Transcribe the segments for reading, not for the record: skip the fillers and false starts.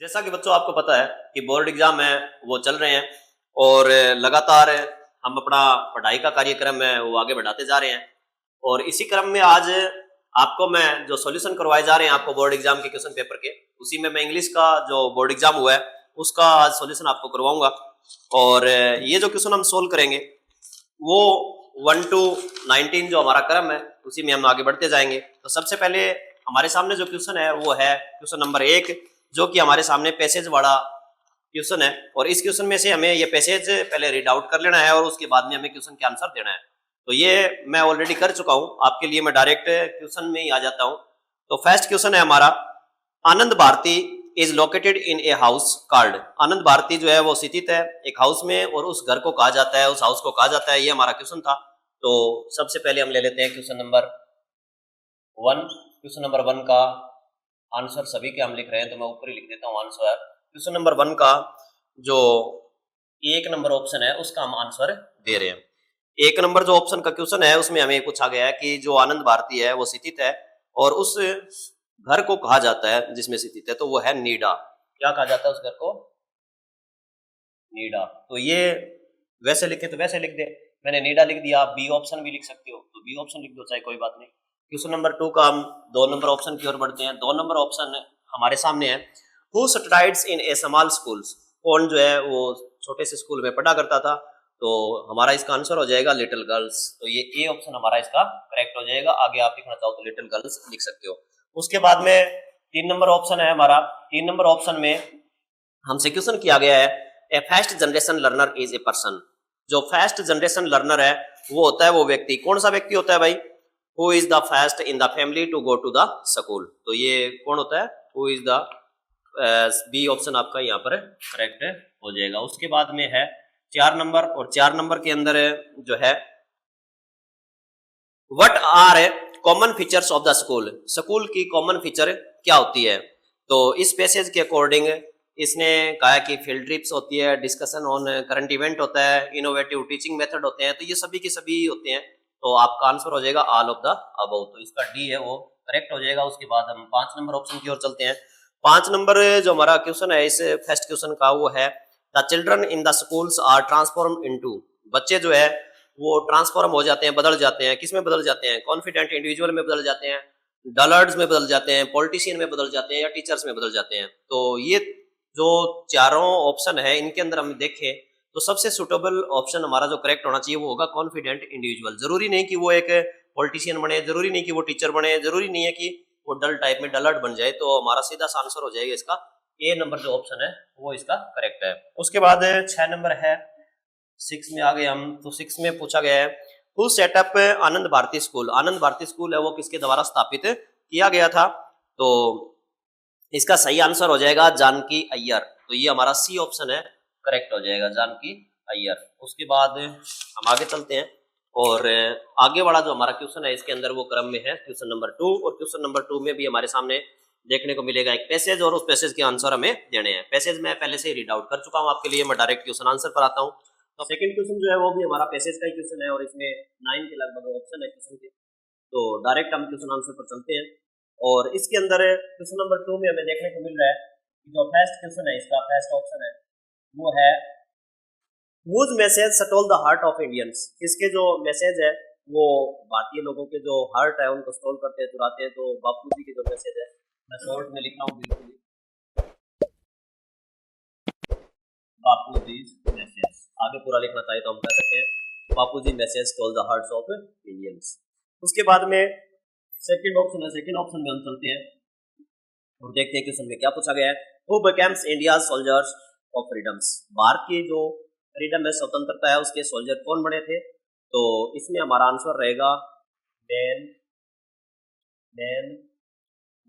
जैसा कि बच्चों आपको पता है कि बोर्ड एग्जाम है वो चल रहे हैं और लगातार हम अपना पढ़ाई का कार्यक्रम है वो आगे बढ़ाते जा रहे हैं। और इसी क्रम में आज आपको मैं जो सॉल्यूशन करवाए जा रहे हैं आपको बोर्ड एग्जाम के क्वेश्चन पेपर के, उसी में मैं इंग्लिश का जो बोर्ड एग्जाम हुआ है उसका आज सॉल्यूशन आपको करवाऊंगा। और ये जो क्वेश्चन हम सोल्व करेंगे वो 1 to 19 जो हमारा क्रम है उसी में हम आगे बढ़ते जाएंगे। तो सबसे पहले हमारे सामने जो क्वेश्चन है वो है क्वेश्चन नंबर 1, जो कि हमारे सामने पैसेज वाला क्वेश्चन है। और इस क्वेश्चन में से हमें ये पैसेज पहले रीड आउट कर लेना है और उसके बाद में हमें क्वेश्चन के आंसर देना है। तो ये मैं ऑलरेडी कर चुका हूं, आपके लिए मैं डायरेक्ट क्वेश्चन में ही आ जाता हूं। तो फर्स्ट क्वेश्चन है हमारा, Anand Bharati is located in a house called. Anand Bharati जो है वो स्थित है एक हाउस में और उस घर को कहा जाता है, उस हाउस को कहा जाता है। ये हमारा क्वेश्चन था। तो सबसे पहले हम ले लेते हैं क्वेश्चन नंबर 1। क्वेश्चन नंबर 1 का आंसर सभी के हम लिख रहे हैं तो मैं ऊपर ही लिख देता हूं आंसर। क्वेश्चन नंबर 1 का जो 1 नंबर ऑप्शन है उसका हम आंसर दे रहे हैं। 1 नंबर जो ऑप्शन का क्वेश्चन है उसमें हमें पूछा गया है कि जो आनंद भारती है वो स्थित है और उस घर को कहा जाता है जिसमें स्थित है तो वो है नीडा। क्या कहा जाता है उस घर को? नीडा। तो ये वैसे लिखे तो वैसे लिख दे, मैंने नीडा लिख दिया। बी ऑप्शन भी लिख सकते हो तो बी ऑप्शन लिख दो, चाहे कोई बात नहीं। क्वेश्चन नंबर 2 का हम 2 नंबर ऑप्शन की ओर बढ़ते हैं। 2 नंबर ऑप्शन हमारे सामने है, who studies in A small schools. कौन जो है वो छोटे से स्कूल में पढ़ा करता था। तो हमारा इसका आंसर हो जाएगा लिटिल गर्ल्स। तो ये ए ऑप्शन हमारा इसका करेक्ट हो जाएगा। आगे आप लिखना चाहो तो लिटिल गर्ल्स लिख सकते हो। उसके बाद में 3 नंबर ऑप्शन है हमारा। 3 नंबर ऑप्शन में हमसे क्वेश्चन किया गया है, a first generation learner is a person. जो फर्स्ट जनरेशन लर्नर है वो होता है वो व्यक्ति। कौन सा व्यक्ति होता है भाई? Who is the first in the family to go to the school. तो ये कौन होता है? Who is the, B option आपका यहाँ पर करेक्ट हो जाएगा। उसके बाद में है 4 नंबर, और 4 नंबर के अंदर जो है what are common features of the school. School की कॉमन फीचर क्या होती है? तो इस पैसेज के अकॉर्डिंग इसने कहा कि फील्ड ट्रिप्स होती है, डिस्कशन ऑन करंट इवेंट होता है, इनोवेटिव टीचिंग मेथड होते हैं। तो ये सभी के सभी होते हैं। तो आपका आंसर हो जाएगा ऑल ऑफ द अबव। तो इसका डी है वो करेक्ट हो जाएगा। उसके बाद हम 5 नंबर ऑप्शन की ओर चलते हैं। 5 नंबर जो हमारा क्वेश्चन है इस फर्स्ट क्वेश्चन का वो है, the children in the schools are transform into. बच्चे जो है वो ट्रांसफॉर्म हो जाते हैं, बदल जाते हैं। किस में बदल जाते हैं? कॉन्फिडेंट इंडिविजुअल में बदल जाते हैं, डलर्ड्स में बदल जाते हैं, पॉलिटिशियन में बदल जाते हैं, या टीचर्स में बदल जाते हैं। तो ये जो चारों ऑप्शन है इनके अंदर हम देखें तो सबसे सुटेबल ऑप्शन हमारा जो करेक्ट होना चाहिए वो होगा कॉन्फिडेंट इंडिविजुअल। जरूरी नहीं कि वो एक पॉलिटिशियन बने, जरूरी नहीं कि वो टीचर बने, जरूरी नहीं है कि वो डल टाइप में डलर्ड बन जाए। तो हमारा सीधा सा आंसर हो जाएगा इसका ए नंबर जो ऑप्शन है वो इसका करेक्ट है। उसके बाद 6 नंबर है, 6 में आ गए हम। तो 6 में पूछा गया है, who set up Anand Bharati school. Anand Bharati school है वो किसके द्वारा स्थापित किया गया था? तो इसका सही आंसर हो जाएगा जानकी अय्यर। तो ये हमारा सी ऑप्शन है करेक्ट हो जाएगा, जानकी अय्यर। उसके बाद हम आगे चलते हैं और आगे वाला जो हमारा क्वेश्चन है इसके अंदर वो क्रम में है क्वेश्चन नंबर 2। और क्वेश्चन नंबर 2 में भी हमारे सामने देखने को मिलेगा एक पैसेज और उस पैसेज के आंसर हमें देने हैं। पैसेज मैं पहले से ही रीड आउट कर चुका हूं आपके लिए, मैं डायरेक्ट क्वेश्चन आंसर पर आता हूं। तो सेकंड क्वेश्चन जो है वो भी हमारा पैसेज का ही क्वेश्चन है और इसमें 9 के लगभग ऑप्शन है क्वेश्चन के। तो डायरेक्ट हम क्वेश्चन आंसर पर चलते हैं। और इसके अंदर क्वेश्चन नंबर 2 में हमें देखने को मिल रहा है कि जो फर्स्ट क्वेश्चन है इसका फर्स्ट ऑप्शन है वो है, whose message stole the heart of Indians। इसके जो मैसेज है वो भारतीय लोगों के जो हार्ट है उनको स्टोल करते हैं, चुराते हैं। तो बापू जी के जो मैसेज है, मैं शॉर्ट में लिख रहा हूँ बिल्कुल, बापू जी मैसेज। आगे पूरा लिखना चाहिए तो हम कह सकते हैं Bapu ji message stole the hearts of Indians. उसके बाद में सेकंड ऑप्शन है, सेकंड ऑप्शन में हम चलते हैं और देखते हैं क्वेश्चन में क्या पूछा गया है, who becomes India soldiers of freedoms. Bharat की जो फ्रीडम है, स्वतंत्रता है, उसके सोल्जर कौन बने थे? तो इसमें हमारा आंसर रहेगा man, man,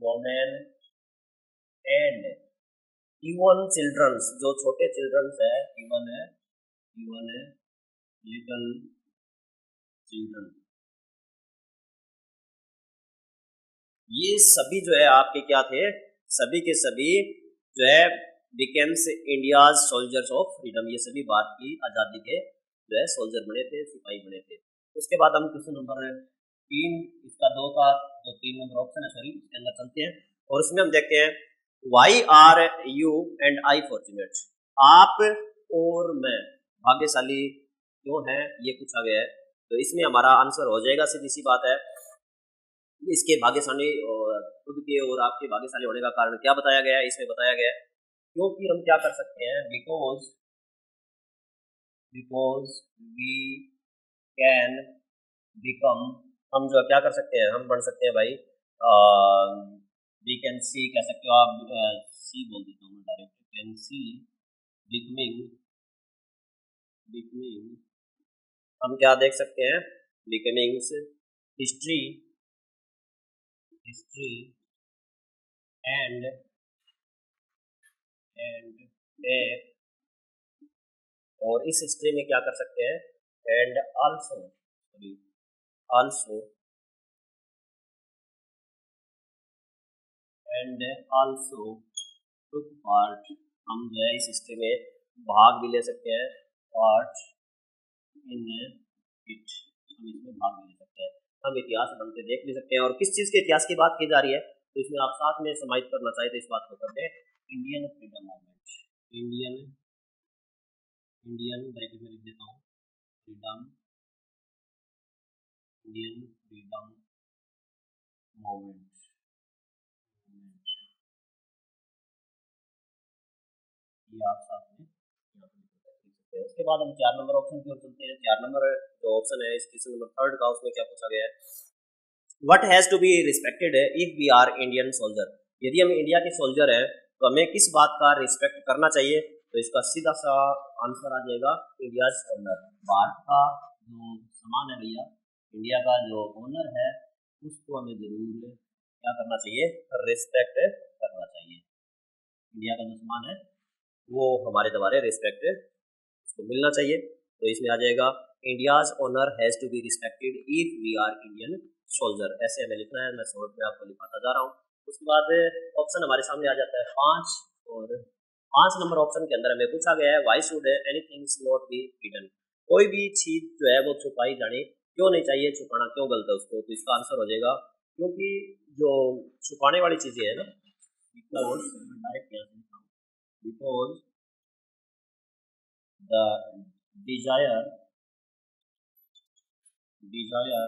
women and even childrens. जो छोटे चिल्ड्रंस है, इवन है, इवन है लिटिल चिल्ड्रन। ये सभी जो है आपके क्या थे? सभी के सभी जो है becomes India's soldiers of freedom. ये सभी भारत की आजादी के जो है सोल्जर बने थे, सिपाही बने थे। उसके बाद हम क्वेश्चन नंबर 3, इसका 2 था जो 3 नंबर ऑप्शन है, सॉरी, इसके अंदर चलते हैं और इसमें हम देखते हैं why are you and I fortunate, आप और मैं भाग्यशाली क्यों है, ये पूछा गया है। तो इसमें हमारा आंसर हो जाएगा, सीधी सी बात है, इसके भाग्यशाली खुद के और आपके भाग्यशाली होने का कारण क्या बताया गया है, इसमें बताया गया है क्योंकि हम क्या कर सकते हैं, बिकॉज वी कैन बिकम, हम जो क्या कर सकते हैं, हम बन सकते हैं भाई, वी कैन सी कह सकते हो आप, सी बोल देता हूँ मैं direct, can see becoming, becoming हम क्या देख सकते हैं, बिकमिंग्स हिस्ट्री, हिस्ट्री एंड एंड और इस हिस्ट्री में क्या कर सकते हैं, and also, sorry also, and also took part, हम जो है इस हिस्ट्री में भाग भी ले सकते हैं, पार्ट इन इट, हम इसमें भाग भी ले सकते हैं, हम इतिहास बनते देख भी सकते हैं। और किस चीज़ के इतिहास की बात की जा रही है, तो इसमें आप साथ में समाहित करना चाहिए तो इस बात को करते हैं, Indian freedom movement, Indian, Indian bracket में लिख देता हूँ, फ्रीडम, इंडियन फ्रीडम मूवमेंट, ये आप साथ में यहाँ पे लिख सकते हैं। उसके बाद हम 4 नंबर ऑप्शन की ओर चलते हैं। 4 नंबर जो ऑप्शन है इस क्वेश्चन नंबर 3 का, उसमें क्या पूछा गया है, what has to be respected if we are Indian soldier, यदि हम इंडिया के सोल्जर हैं तो हमें किस बात का रिस्पेक्ट करना चाहिए, तो इसका सीधा सा आंसर आ जाएगा, इंडियाज ऑनर, भारत का जो सामान है भैया, इंडिया का जो ऑनर है उसको हमें जरूर क्या करना चाहिए, रिस्पेक्ट करना चाहिए, इंडिया का जो सामान है वो हमारे द्वारा रिस्पेक्ट उसको मिलना चाहिए। तो इसमें आ जाएगा, India's honour has to be respected if we are Indian soldier, ऐसे हमें लिखना है, मैं शॉर्ट में आपको लिखाता जा रहा हूँ। उसके बाद ऑप्शन हमारे सामने आ जाता है 5, और 5 नंबर ऑप्शन के अंदर हमें पूछा गया है, why should anything not be hidden, कोई भी चीज जो है वो छुपाई जानी क्यों नहीं चाहिए, छुपाना क्यों गलत है उसको, तो इसका आंसर हो जाएगा, क्योंकि जो छुपाने वाली चीजें है ना, बिकॉज डायरेक्ट यहाँ से लिखा हूँ, बिकॉज the desire, desire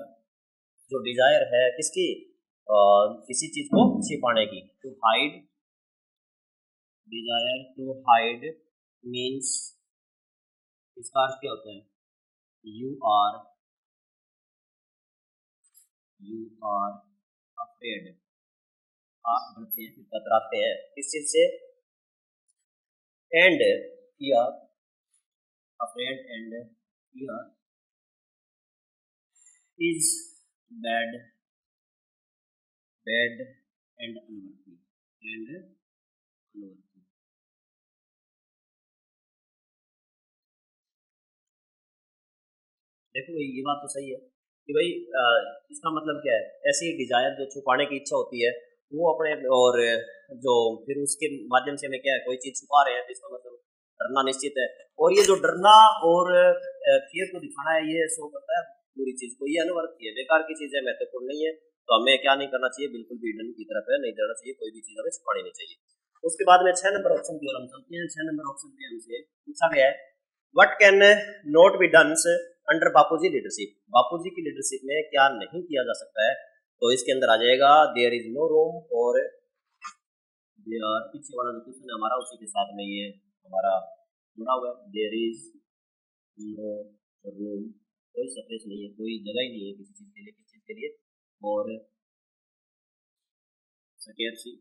जो डिजायर है किसकी, किसी चीज को छिपाने की, to hide, desire to hide means, इसका अर्थ क्या होता है, you are, you are afraid, आप डरते हैं, कतराते हैं किस चीज से, and fear, afraid and fear is bad, bad and unworthy, and unworthy, देखो भाई ये बात तो सही है कि भाई इसका मतलब क्या है, ऐसी डिजायर जो छुपाने की इच्छा होती है वो अपने, और जो फिर उसके माध्यम से हमें क्या है, कोई चीज छुपा रहे हैं तो इसका मतलब डरना निश्चित है, और ये जो डरना और फियर को दिखाना है ये शो करता है पूरी चीज को, ये अनवरत है, बेकार की चीज है, महत्वपूर्ण नहीं है, तो हमें क्या नहीं करना चाहिए, बिल्कुल भी हिडन की तरफ है नहीं जाना चाहिए, कोई भी चीज हमें छुपानी नहीं चाहिए। उसके बाद में 6 नंबर ऑप्शन की ओर हम चलते हैं। 6 नंबर ऑप्शन में हमसे पूछा गया है, what can not be done under Bapuji leadership, Bapuji की लीडरशिप में क्या नहीं किया जा सकता है, तो इसके अंदर आ जाएगा, देयर इज नो रूम, और पीछे वाला जो क्वेश्चन है हमारा उसी के साथ में ये हमारा जुड़ा हुआ है, देयर इज नो रूम, कोई स्पेस नहीं है, कोई जगह ही नहीं है किसी चीज के लिए, किस चीज के लिए, और सकेर्सी,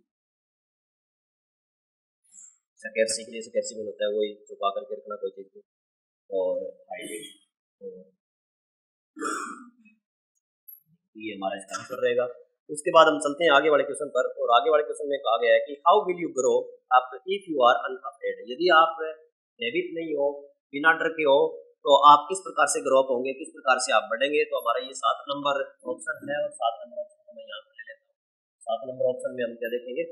सकेर्सी के लिए सकेर्सी में होता है वही छुपा करके रखना कोई चीज को, और हाइडिंग, और ये हमारा इसका आंसर रहेगा। उसके बाद हम चलते हैं आगे वाले क्वेश्चन पर, और आगे वाले क्वेश्चन में कहा गया है कि how will you grow up if you are unafraid, यदि आप भयभीत नहीं हो, बिना डर के हो, तो आप किस प्रकार से ग्रो अप होंगे, किस प्रकार से आप बढ़ेंगे, तो हमारा ये 7 नंबर ऑप्शन है, और 7 नंबर ऑप्शन को मैं यहाँ पर ले लेता हूँ। 7 नंबर ऑप्शन में हम क्या देखेंगे,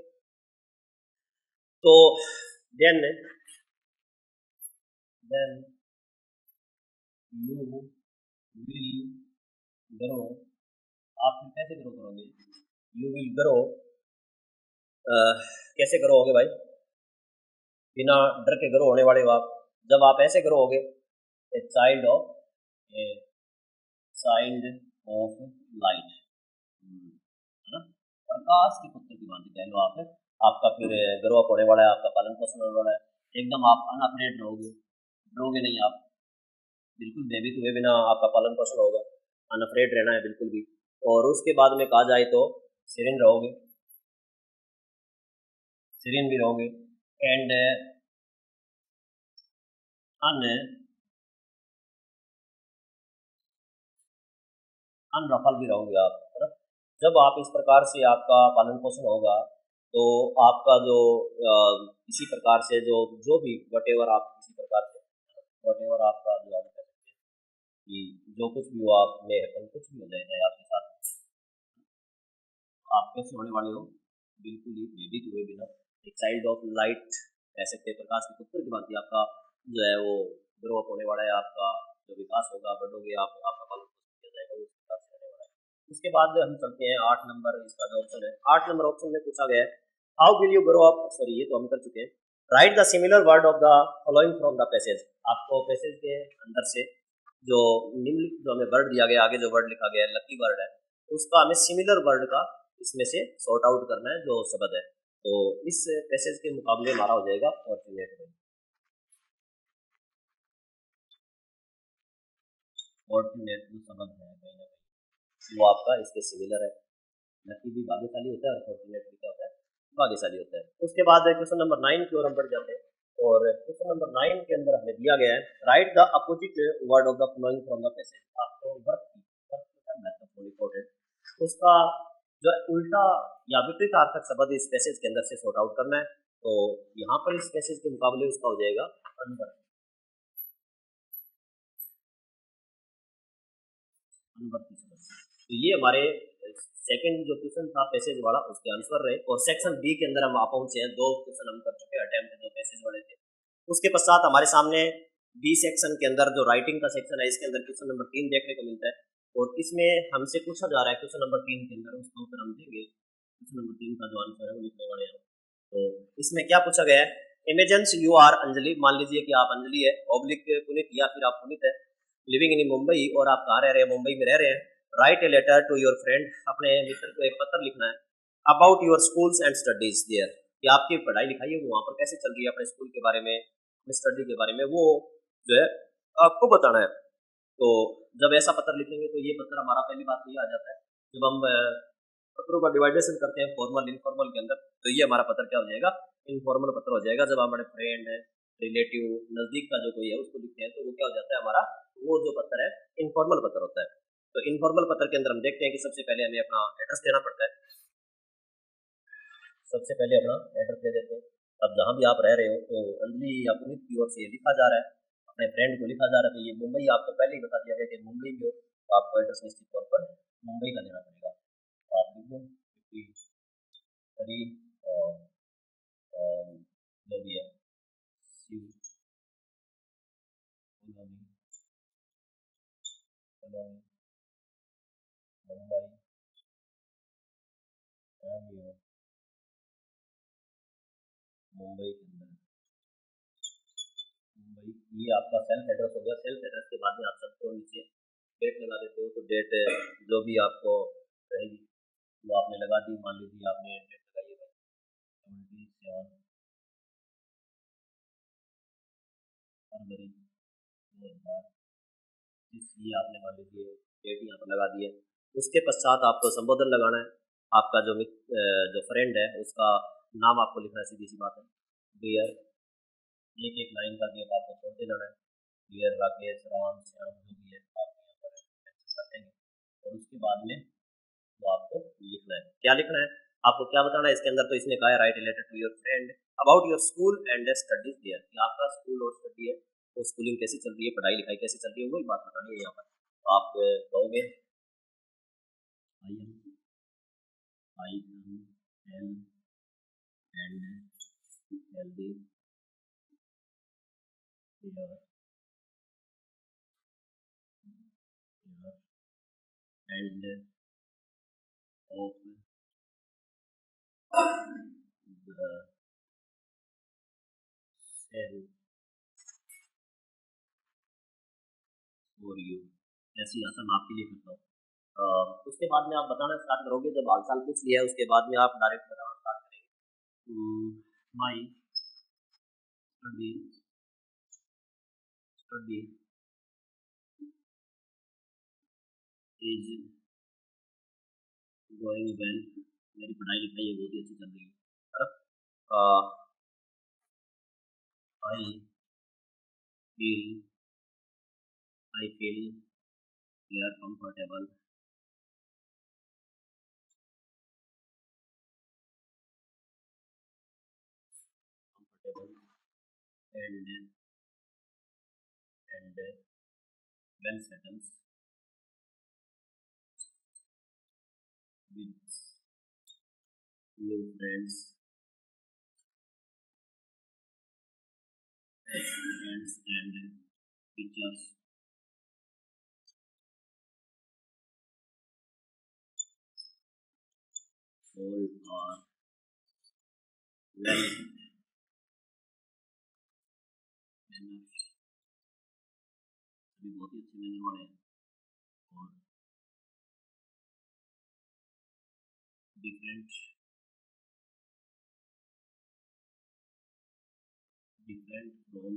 तो देन यू विल ग्रो, आप फिर कैसे ग्रो करोगे, यू विल ग्रो कैसे ग्रो होगे भाई? बिना डर के ग्रो होने वाले हो आप। जब आप ऐसे ग्रो होगे, a child of a child of light, है ना, प्रकाश के पुत्र की भांति कह लो आप। आपका फिर ग्रो अप होने वाला है, आपका पालन पोषण होने वाला है। एकदम आप अनअफ्रेड रहोगे, डरोगे नहीं आप, बिल्कुल भयभीत हुए बिना आपका पालन पोषण होगा, अनअफ्रेड रहना है बिल्कुल भी। और उसके बाद में कहा जाए तो सीरीन रहोगे, सीरीन भी रहोगे, एंड अनरफल भी रहोगे आप, है ना। जब आप इस प्रकार से आपका पालन पोषण होगा तो आपका जो किसी प्रकार से जो भी वट एवर आप किसी प्रकार से वट एवर आपका जो आप कह सकते हैं कि जो कुछ भी हो आप में कुछ भी हो जाएगा आपके साथ, आप कैसे होने वाले हो? बिल्कुल ही भयभीत हुए बिना, एक चाइल्ड ऑफ लाइट कह सकते हैं, प्रकाश के पुत्र की भांति आपका जो है वो ग्रो अप होने वाला है। आपका जो विकास होगा, बढ़ोगे आप, आपका पालन पोषण किया जाएगा, उस प्रकार से होने वाला है। उसके बाद हम चलते हैं 8 नंबर, इसका जो ऑप्शन है 8 नंबर ऑप्शन में पूछा गया है how will you grow up, sorry ये तो हम कर चुके हैं। Right the similar word of the following from the passage. आपको पैसेज के अंदर से जो निम्नलिखित जो हमें वर्ड दिया गया, आगे जो वर्ड लिखा गया है लकी वर्ड है, उसका हमें सिमिलर वर्ड का इसमें से सॉर्ट आउट करना है जो शब्द है। तो इस पैसेज के मुकाबले हमारा हो जाएगा फॉर्चुनेट वर्ड। फॉर्चुनेट जो शब्द है कहीं ना कहीं वो आपका इसके सिमिलर है। लकी भी भाग्यशाली होता है और फॉर्चुनेट भी क्या होता है? भाग्यशाली होता है। उसके बाद क्वेश्चन नंबर 9 की ओर हम बढ़ जाते हैं, और क्वेश्चन नंबर 9 के अंदर हमें दिया गया है right the opposite word of the flowing from the passage. आपको वर्क का महत्वपूर्ण इंपॉर्टेंट उसका जो उल्टा या विपरीतार्थक शब्द इस पैसेज के अंदर से सॉर्ट आउट करना है। तो यहाँ पर इस पैसेज के मुकाबले उसका हो जाएगा अनवर्क, अनवर्क शब्द। तो ये हमारे सेकंड जो क्वेश्चन था पैसेज वाला उसके आंसर रहे। और सेक्शन बी के अंदर हम आ पहुंचे हैं, 2 क्वेश्चन हम कर चुके हैं अटेम्प्ट जो पैसेज वाले थे। उसके पश्चात हमारे सामने बी सेक्शन के अंदर जो राइटिंग का सेक्शन है, इसके अंदर क्वेश्चन नंबर 3 देखने को मिलता है, और इसमें हमसे पूछा जा रहा है क्वेश्चन नंबर 3 के अंदर उसका उत्तर हम देंगे। क्वेश्चन नंबर 3 का जो आंसर है वो लिखने वाले हैं। तो इसमें क्या पूछा गया है, इमेजिन यू आर अंजलि, मान लीजिए कि आप अंजलि है, ऑब्लिक पुनीत या फिर आप पुनीत है, लिविंग इन मुंबई, और आप कहाँ रह रहे हैं? मुंबई में रह रहे हैं। Write a letter to your friend, अपने मित्र को एक पत्र लिखना है, about your schools and studies there, कि आपकी पढ़ाई लिखाई है वो वहाँ पर कैसे चल रही है, अपने स्कूल के बारे में, अपने स्टडी के बारे में वो जो है आपको बताना है। तो जब ऐसा पत्र लिखेंगे तो ये पत्र हमारा पहली बात तो ये आ जाता है, जब हम पत्रों का डिवाइडेशन करते हैं फॉर्मल इनफॉर्मल के अंदर, तो ये हमारा पत्र क्या हो जाएगा? इनफॉर्मल पत्र हो जाएगा। जब हमारे फ्रेंड है, रिलेटिव, नजदीक का जो कोई है उसको लिखते हैं तो वो क्या हो जाता है हमारा, वो जो पत्र है इनफॉर्मल पत्र होता है। तो इनफॉर्मल पत्र के अंदर हम देखते हैं कि सबसे पहले हमें अपना एड्रेस देना पड़ता है, सबसे पहले अपना एड्रेस दे देते हैं। अब जहाँ भी आप रह रहे हो तो अंजलि या पुनीत की ओर से लिखा जा रहा है, अपने फ्रेंड को लिखा जा रहा है, तो ये मुंबई आपको पहले ही बता दिया गया कि मुंबई में हो, तो आपको एड्रेस निश्चित तौर पर मुंबई का देना पड़ेगा। तो आप लिख दो 53 और जो भी है शिव कॉलोनी, मुंबई एवेन्यू, मुंबई के अंदर मुंबई, ये आपका सेल्फ एड्रेस हो गया। सेल्फ एड्रेस के बाद में आप सबको नीचे डेट लगा देते हो, तो डेट जो भी आपको रहेगी वो आपने लगा दी। मान लीजिए आपने डेट लगाई है 27 फरवरी 2020, ये आपने मान लीजिए डेट यहाँ पर लगा दी है। उसके पश्चात आपको संबोधन लगाना है, आपका जो जो फ्रेंड है उसका नाम आपको लिखना है, सीधी सी बात है। डियर, एक एक लाइन का गैप आपको छोड़ते जाना है, डियर राकेश, राम, श्याम, जो भी है आप यहाँ पर मेंशन कर देंगे। और उसके बाद में तो आपको लिखना है, क्या लिखना है, आपको क्या बताना है इसके अंदर? तो इसने कहा है write related to your friend about your school and studies there, कि आपका स्कूल और स्टडी है वो स्कूलिंग कैसी चल रही है, पढ़ाई लिखाई कैसी चल रही है, वही बात बतानी है यहाँ पर। तो आप कहोगे I am L and healthy and of am for you, ऐसी आंसर मैं आपके लिए करता हूँ। उसके बाद में आप बताना स्टार्ट करोगे, जब हाल साल पूछ लिया है उसके बाद में आप डायरेक्ट बताना स्टार्ट करेंगे। My study study is going well, मेरी पढ़ाई लिखाई है बहुत ही अच्छी चल रही है। I feel I feel we are comfortable and well settles with new friends and teachers, all are well mannered, सभी बहुत ही अच्छे मैनर वाले हैं और different different from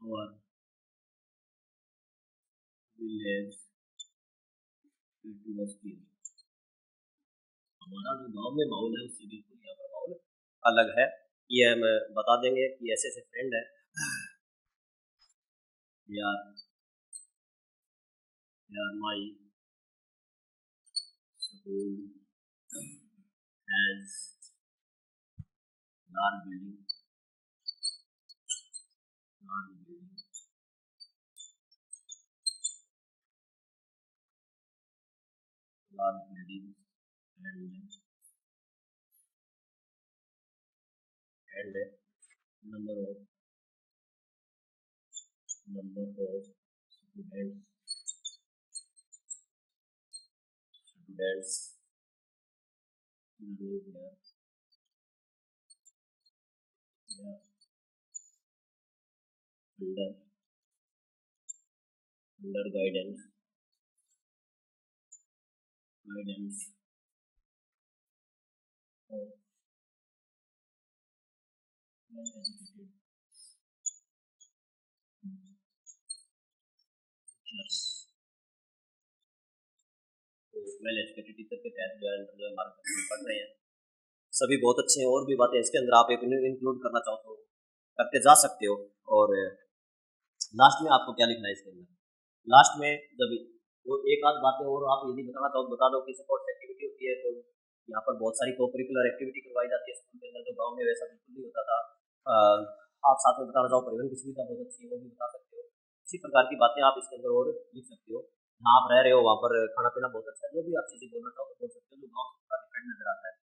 our village atmosphere, हमारा जो गांव में माहौल है उससे बिल्कुल यहाँ पर माहौल अलग है। ये हम बता देंगे कि ऐसे ऐसे फ्रेंड है यार, यार my school has large building, large building, large building and number of students living here, yeah, under guidance of well educated teachers, तो वेल एजुकेटेड टीचर के तहत जो है हमारे बच्चे पढ़ रहे हैं सभी बहुत अच्छे हैं। और भी बातें इसके अंदर आप एक इंक्लूड करना चाहो तो करते जा सकते हो। और लास्ट में आपको क्या लिखना है इसके अंदर, लास्ट में जब वो एक आध बातें और आप यदि बताना चाहो तो बता दो कि सपोर्ट्स एक्टिविटी होती है तो यहाँ पर बहुत सारी को करिकुलर एक्टिविटी करवाई जाती है स्कूल के अंदर, जो गांव में वैसा बिल्कुल नहीं होता था। आप साथ में बताना चाहो परिवहन की सुविधा बहुत अच्छी है वो भी बता सकते हो। इसी प्रकार की बातें आप इसके अंदर और लिख सकते हो। जहाँ आप रह रहे हो वहाँ पर खाना पीना बहुत अच्छा है, जो भी आप चीज़ें बोलना चाहो तो बोल सकते हो, जो गाँव से डिफरेंट नजर आता है।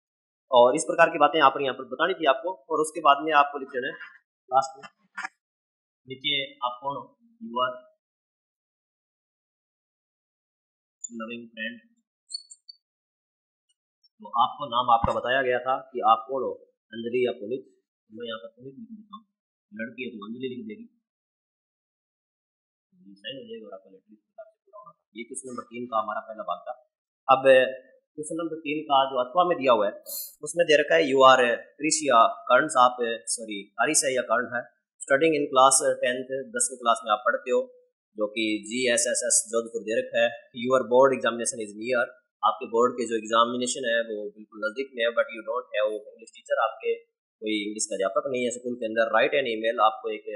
और इस प्रकार की बातें यहाँ पर बतानी थी आपको। और उसके बाद में आपको लिख देना है लास्ट में नीचे आप कौन हो, यू आर लविंग फ्रेंड, तो आपको नाम आपका बताया गया था कि आप कौन हो, अंजलि या पुनीत। मैं यहाँ पर पुनीत लिख देता हूँ, लड़की है तो अंजलि लिख देगी, सही हो जाएगा और आपका लेटर इस प्रकार से पूरा होना था। ये क्वेश्चन नंबर 3 का हमारा पहला भाग था। अब क्वेश्चन नंबर 3 का जो अथवा में दिया हुआ है उसमें दे रखा है यू आर क्रिशिया कर्णस, आप सॉरी आरिस है या कर्ण है, स्टडिंग इन क्लास 10th 10वीं क्लास में आप पढ़ते हो, जो कि GSSS जोधपुर दे रखा है। Your board examination is near, आपके बोर्ड के जो एग्जामिनेशन है वो बिल्कुल नजदीक में है, but you don't have English teacher, आपके कोई इंग्लिश का अध्यापक नहीं है स्कूल के अंदर। राइट एन ईमेल, आपको एक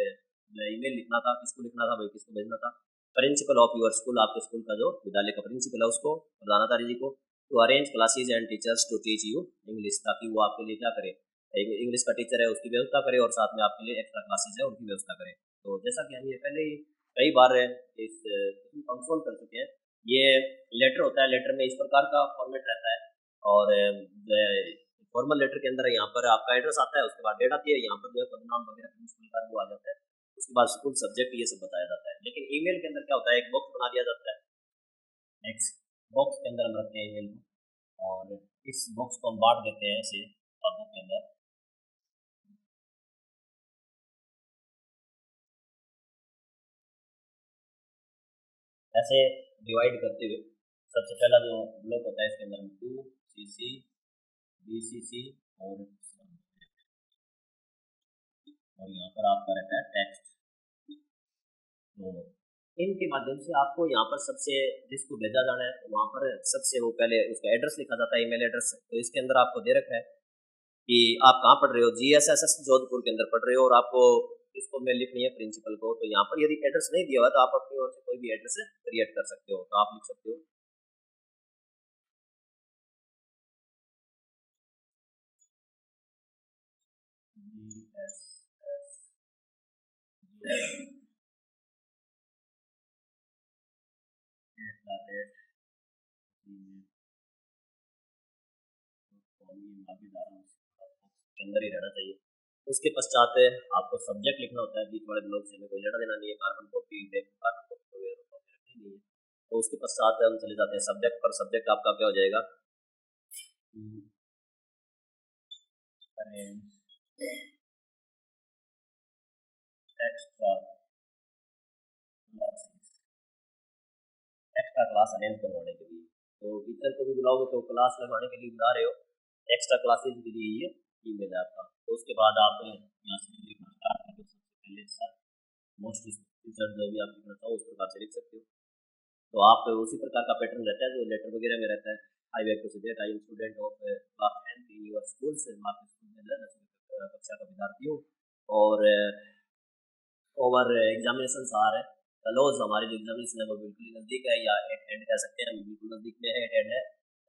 ईमेल लिखना था, किसको लिखना था भाई, किसको भेजना था, प्रिंसिपल ऑफ योर स्कूल, आपके स्कूल का जो विद्यालय का प्रिंसिपल है उसको, प्रधानाचार्य जी को, to arrange classes and teachers to teach you English, ताकि वो आपके लिए क्या करे, इंग्लिश का टीचर है उसकी व्यवस्था करे और साथ में आपके लिए एक्स्ट्रा क्लासेज है उनकी व्यवस्था करे। तो जैसा कि हम ये पहले ही कई बार इस कंसोल कर चुके हैं, ये लेटर होता है, लेटर में इस प्रकार का फॉर्मेट रहता है और फॉर्मल लेटर के अंदर यहाँ पर आपका एड्रेस आता है, उसके बाद डेट आती है, यहाँ पर जो है पदनाम वगैरह प्रिंसिपल का वो आ जाता है, उसके बाद स्कूल सब्जेक्ट ये सब बताया जाता है। लेकिन ईमेल के अंदर क्या होता है, एक बॉक्स बना दिया जाता है, नेक्स्ट बॉक्स के अंदर हम रखते हैं ईमेल को, और इस बॉक्स को हम बांट देते हैं ऐसे बातों के अंदर, ऐसे डिवाइड करते हुए सबसे पहला जो ब्लॉक होता है इसके अंदर हम 2cc BCC और यहाँ पर आपका रहता है टेक्स्ट। तो इनके माध्यम से आपको यहाँ पर सबसे जिसको भेजा जाना है वहाँ पर सबसे वो पहले उसका एड्रेस लिखा जाता है, ईमेल एड्रेस। तो इसके अंदर आपको दे रखा है कि आप कहाँ पढ़ रहे हो, GSSS जोधपुर के अंदर पढ़ रहे हो और आपको इसको मेल लिखनी है प्रिंसिपल को। तो यहाँ पर यदि एड्रेस नहीं दिया हुआ तो आप अपनी ओर से कोई भी एड्रेस क्रिएट कर सकते हो। तो आप लिख सकते हो के अंदर ही रहना चाहिए। उसके पश्चात आपको सब्जेक्ट लिखना होता है, बीच वाले ब्लॉक से हमें कोई लेना देना नहीं है, कार्बन कॉपी कार्बन कॉपी रखनी नहीं है। तो उसके पश्चात हम चले जाते हैं सब्जेक्ट पर। सब्जेक्ट आपका क्या हो जाएगा, एक्स्ट्रा क्लास अरेंज करवाने के लिए। तो टीचर को भी बुलाओगे तो क्लास लगवाने के लिए बुला रहे हो, एक्स्ट्रा क्लासेज के लिए ये ईमेल है आपका। तो उसके बाद आप यहाँ से लिखना स्टार्ट करें। सबसे पहले सर मोस्ट टीचर जो भी आप लिखना चाहो उस प्रकार से लिख सकते हो। तो आप उसी प्रकार का पैटर्न रहता है जो लेटर वगैरह में रहता है। I back to subject, I am student of class 10th in your school से, मैं आपके स्कूल में 10वीं कक्षा का विद्यार्थी हूँ और ओवर एग्जामिनेशन आ रहे हैं। क्लोज हमारे जो एग्जामिनेशन है वो बिल्कुल नज़दीक है, या एट एंड कह सकते हैं, हम बिल्कुल नज़दीक में है, एट एंड है।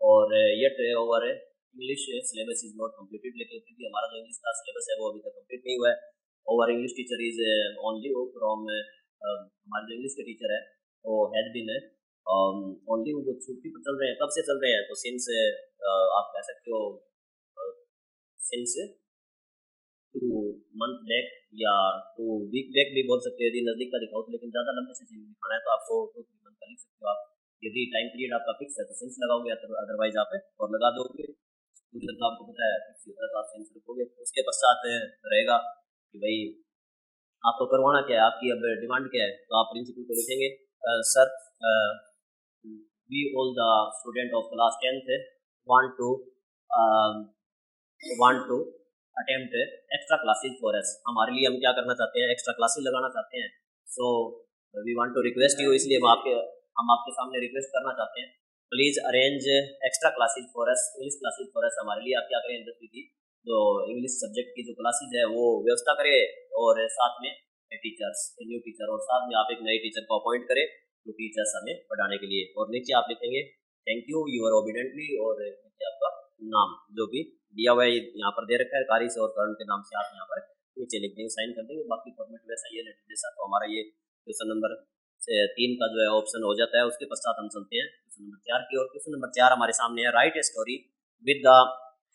और yet over English syllabus is not completed, लेकिन फिर भी हमारा जो इंग्लिश का सिलेबस है वो अभी तक कम्प्लीट नहीं हुआ है। Over English teacher is only from, हमारे जो इंग्लिश के टीचर है वो हैज बीन ओनली, वो छुट्टी पर चल रहे हैं। कब से चल रहे हैं, तो सिंस आप कह सकते हो सिंस 2 मंथ बैक या 2 वीक बैक भी बोल सकते हो यदि नज़दीक का दिखाओ तो। लेकिन ज़्यादा लंबे से दिखाना है तो आपको 2-3 मंथ का लिख सकते हो आप। यदि टाइम पीरियड आपका फिक्स है तो सिंस लगाओगे, अदरवाइज आप और लगा दोगे। तो आपको पता है फिक्स होता है तो आप सिंस रखोगे। उसके पश्चात रहेगा कि भाई आपको करवाना क्या है, आपकी अब डिमांड क्या है। तो आप प्रिंसिपल को लिखेंगे sir we all the student of class 10th want to attempt extra classes for us. हमारे लिए हम क्या करना चाहते हैं, एक्स्ट्रा क्लासेस लगाना चाहते हैं। So we want to request you, इसलिए हम आपके सामने रिक्वेस्ट करना चाहते हैं, please arrange extra classes for us, English classes for us. हमारे लिए आप क्या करें, 10वीं की जो इंग्लिश सब्जेक्ट की जो क्लासेस है वो व्यवस्था करें और साथ में टीचर्स, न्यू टीचर, और साथ में आप एक नए टीचर को अपॉइंट करें जो टीचर्स हमें पढ़ाने के लिए। और नीचे आप लिखेंगे थैंक यू यूर ओबीडेंटली, और नीचे आपका नाम जो भी दिया हुआ है यहाँ पर दे रखा है, कारी से और करण के नाम से आप यहाँ पर नीचे लिख देंगे, साइन कर देंगे। बाकी फॉर्मेट वैसा ही है लेटर जैसा। तो हमारा ये क्वेश्चन नंबर 3 का जो है ऑप्शन हो जाता है। उसके पश्चात हम चलते हैं क्वेश्चन नंबर 4 की। और क्वेश्चन नंबर 4 हमारे सामने है, right a story with the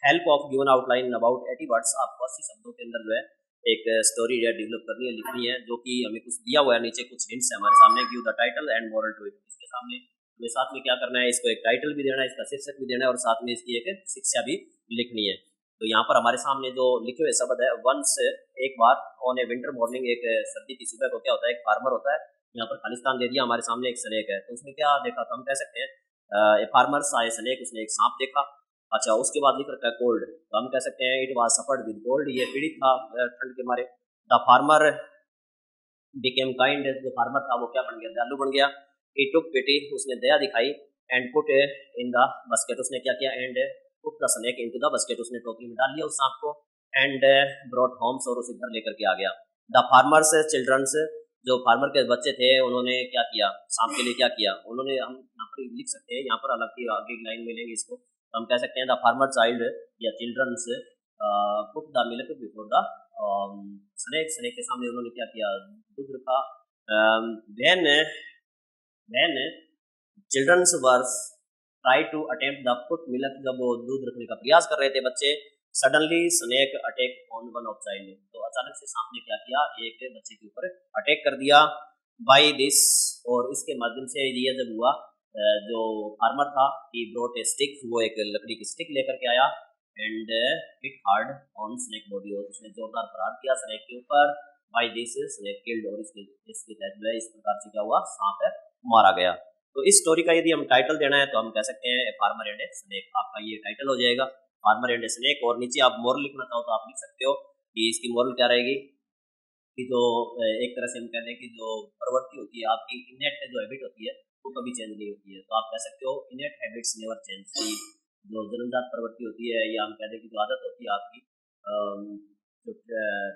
help of given outline about 80 words. आपको 80 शब्दों के अंदर जो है एक स्टोरी डेवलप करनी है, लिखनी है, जो कि हमें कुछ दिया हुआ है, नीचे कुछ हिंट्स है हमारे सामने, give the title and moral to it. इसके सामने हमें साथ में क्या करना है, इसको एक टाइटल भी देना है, इसका शीर्षक भी देना है, और साथ में इसकी एक शिक्षा भी लिखनी है। तो यहाँ पर हमारे सामने जो लिखे हुए शब्द है, वंस एक बार, ऑन ए विंटर मॉर्निंग, एक सर्दी की सुबह को क्या होता है, एक फार्मर होता है। यहाँ पर खालिस्तान दे दिया, हमारे सामने एक स्नेक है, तो उसने क्या देखा, तो हम कह सकते हैं ए फार्मर सा ए स्नेक, उसने एक सांप देखा। अच्छा, उसके बाद लिख रखा है कोल्ड, तो हम कह सकते हैं it was suffered with cold, ये पीड़ित था ठंड के मारे। द फार्मर बिकेम काइंड, जो फार्मर था वो क्या बन गया, दयालु बन गया। ही टुक पिटी, उसने दया दिखाई। And put in the basket, उसने क्या किया, and put the snake into the basket, उसने टोकरी में डाल लिया उस सांप को। एंड ब्रॉट होम्स, और उसे घर लेकर के आ गया। द फार्मर्स चिल्ड्रंस, जो फार्मर के बच्चे थे उन्होंने क्या किया, सांप के लिए क्या किया उन्होंने, हम यहाँ पर लिख सकते हैं, यहाँ पर अलग आगे लाइन मिलेंगे इसको, तो हम कह सकते हैं द फार्मर चाइल्ड या childrens put the milk before the snake, snake के सामने उन्होंने क्या किया, दूध रखा। then then childrens were try to attempt the put milk, जब वो दूध रखने का प्रयास कर रहे थे बच्चे, suddenly snake attack on one of child, तो अचानक से सांप ने क्या किया, एक बच्चे के ऊपर अटैक कर दिया। बाय दिस, और इसके माध्यम से ये जब हुआ, जो फार्मर था, ही ब्रॉट ए स्टिक, वो एक लकड़ी की स्टिक लेकर के आया। And hit hard on snake body, और उसने जोरदार प्रहार किया स्नेक के ऊपर। बाय दिस स्नेक किल्ड, और इसके तहत जो है इस प्रकार से क्या हुआ, सांप है मारा गया। तो इस स्टोरी का यदि हम टाइटल देना है तो हम कह सकते हैं a farmer and a snake, आपका ये टाइटल हो जाएगा, फार्मर एंड ए स्नेक। और नीचे आप मोरल लिखना चाहो तो आप लिख सकते हो कि इसकी मोरल क्या रहेगी कि जो एक तरह से हम कह दें कि जो प्रवृत्ति होती है आपकी, इनेट जो हैबिट होती है वो कभी चेंज नहीं होती है। तो आप कह सकते हो इनेट हैबिट्स नेवर चेंज, की जो जन्मजात प्रवृत्ति होती है या हम कह दें कि जो आदत होती है आपकी, जो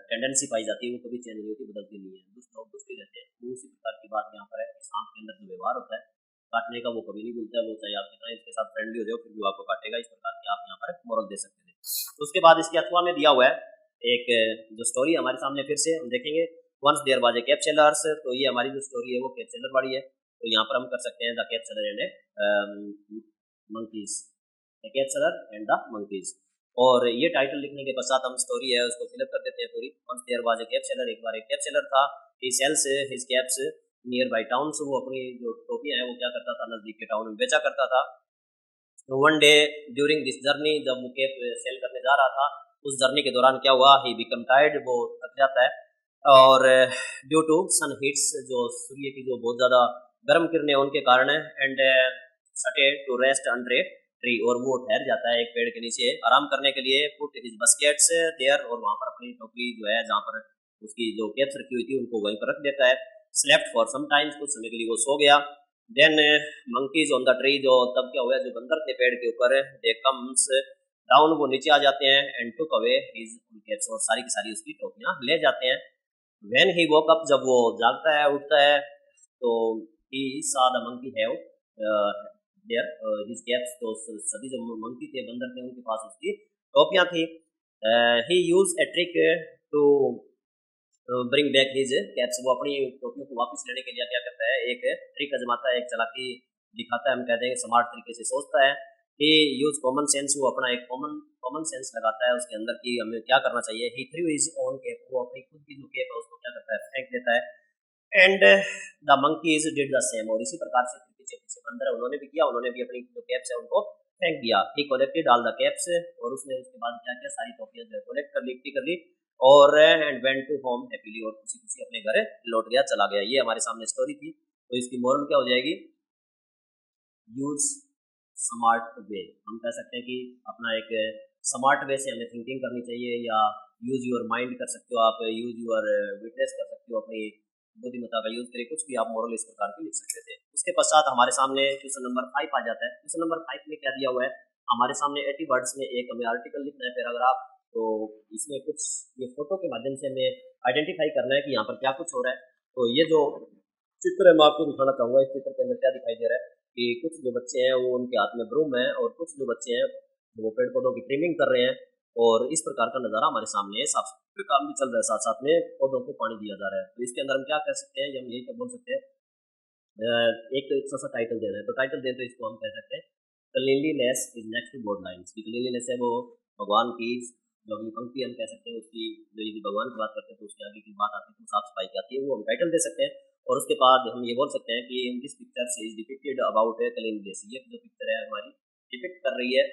टेंडेंसी पाई जाती है वो कभी चेंज नहीं होती, बदलती नहीं है। दुष्ट लोग दुष्ट ही रहते हैं। वो उसी प्रकार की बात यहाँ पर है कि सांप के अंदर जो व्यवहार होता है काटने का, वो कभी नहीं भूलता है। वो चाहे आप कितना इसके साथ फ्रेंडली हो जाओ फिर भी वो आपको काटेगा। इस प्रकार की आप यहाँ पर मोरल दे सकते थे। तो उसके बाद इसके अथवा में दिया हुआ है एक जो स्टोरी हमारे सामने फिर से हम देखेंगे, once there was a cap sellers. तो ये हमारी जो स्टोरी है वो कैप सेलर वाली है। तो यहाँ पर हम कर सकते हैं the cap seller and monkeys, the cap seller and the monkeys. और ये टाइटल लिखने के पश्चात हम स्टोरी है उसको फिलअप कर देते हैं पूरी। Once there was a cap seller, एक बार एक कैप सेलर था, he sells his caps nearby town. वो अपनी जो टोपियां हैं वो क्या करता था, नजदीक के टाउन में बेचा करता था। One day during this journey, जब वो कैप सेल करने जा रहा था, उस जर्नी के दौरान क्या हुआ, ही बिकम टायर्ड, वो थक जाता है। और ड्यू टू सन हीट्स, जो सूर्य की जो बहुत ज़्यादा गर्म किरणें उनके कारण है, and sat to rest under a tree, और वो ठहर जाता है एक पेड़ के नीचे आराम करने के लिए। पुट हिज बास्केट्स देयर, और वहाँ पर अपनी टोकरी जो है जहाँ पर उसकी जो कैप्स रखी हुई थी उनको वहीं पर रख देता है। स्लेप्ट फॉर सम टाइम्स, कुछ समय के लिए वो सो गया। Then monkeys on the tree, जो तब क्या हुआ, जो बंदर थे पेड़ के ऊपर, दे कम्स डाउन, वो नीचे आ जाते हैं, and took away his caps, और सारी की सारी उसकी टोपियां ले जाते हैं। व्हेन ही वोक अप, जब वो जागता है उठता है, तो he saw the monkey have there his caps, तो सभी जो मंकी थे बंदर थे उनके पास उसकी टोपियां थी। He use a trick to bring back his caps, वो अपनी टोपियों को वापस लेने के लिए क्या करता है, एक ट्रिक आजमाता है, एक चालाकी दिखाता है, हम कहते हैं स्मार्ट तरीके से सोचता है। ही यूज कॉमन सेंस, वो अपना एक कॉमन सेंस लगाता है उसके अंदर कि हमें क्या करना चाहिए। ही थ्रू हिज ओन कैप, वो अपनी खुद की जो कैप है उसको क्या करता है, फेंक देता है। And the monkeys did the same, और इसी प्रकार से पीछे पीछे बंदर है उन्होंने भी किया, उन्होंने भी अपनी जो कैप्स है उनको फेंक दिया। ही कलेक्टेड ऑल द कैप्स, और उसने उसके बाद क्या किया, सारी टोपियां जो है कलेक्ट कर ली, इकट्ठी कर ली, और and went to home happily, और खुशी खुशी अपने घर लौट गया, चला गया। ये हमारे सामने स्टोरी थी। तो इसकी मोरल क्या हो जाएगी, यूज स्मार्ट वे। हम कह सकते हैं कि अपना एक स्मार्ट वे से हमें थिंकिंग करनी चाहिए, या यूज योर माइंड कर सकते हो आप, यूज योर विटनेस कर सकते हो, अपनी बुद्धिमत्ता का यूज करके कुछ भी आप मोरल इस प्रकार की लिख सकते थे। उसके पश्चात हमारे सामने क्वेश्चन नंबर 5 आ जाता है। क्वेश्चन नंबर 5 में क्या दिया हुआ है, हमारे सामने 80 वर्ड्स में एक हमें आर्टिकल लिखना है, पैराग्राफ। तो इसमें कुछ ये फोटो के माध्यम से हमें आइडेंटिफाई करना है कि यहाँ पर क्या कुछ हो रहा है। तो ये जो चित्र है मैं आपको दिखाना चाहूंगा, इस चित्र के अंदर क्या दिखाई दे रहा है कि कुछ जो बच्चे हैं वो उनके हाथ में ब्रूम है, और कुछ जो बच्चे हैं वो पेड़ पौधों की ट्रिमिंग कर रहे हैं, और इस प्रकार का नज़ारा हमारे सामने है। साफ सफाई काम भी चल रहा है, साथ साथ में पौधों को पानी दिया जा रहा है। तो इसके अंदर हम क्या कर सकते हैं, हम यही क्या बोल सकते हैं, एक तो अच्छा सा टाइटल देना है। तो टाइटल दें तो इसको हम कह सकते हैं cleanliness is next to godliness. Cleanliness है वो भगवान की जो अगली पंक्ति हम कह सकते हैं उसकी, जो यदि भगवान की बात करते हैं तो उसके आगे की बात आती है तो साफ सफाई की आती है, वो हम टाइटल दे सकते हैं। और उसके बाद हम ये बोल सकते हैं कि इन दिस पिक्चर से इज डिपिक्टेड अबाउट क्लीनलीनेस, ये जो पिक्चर है हमारी डिपिक्ट कर रही है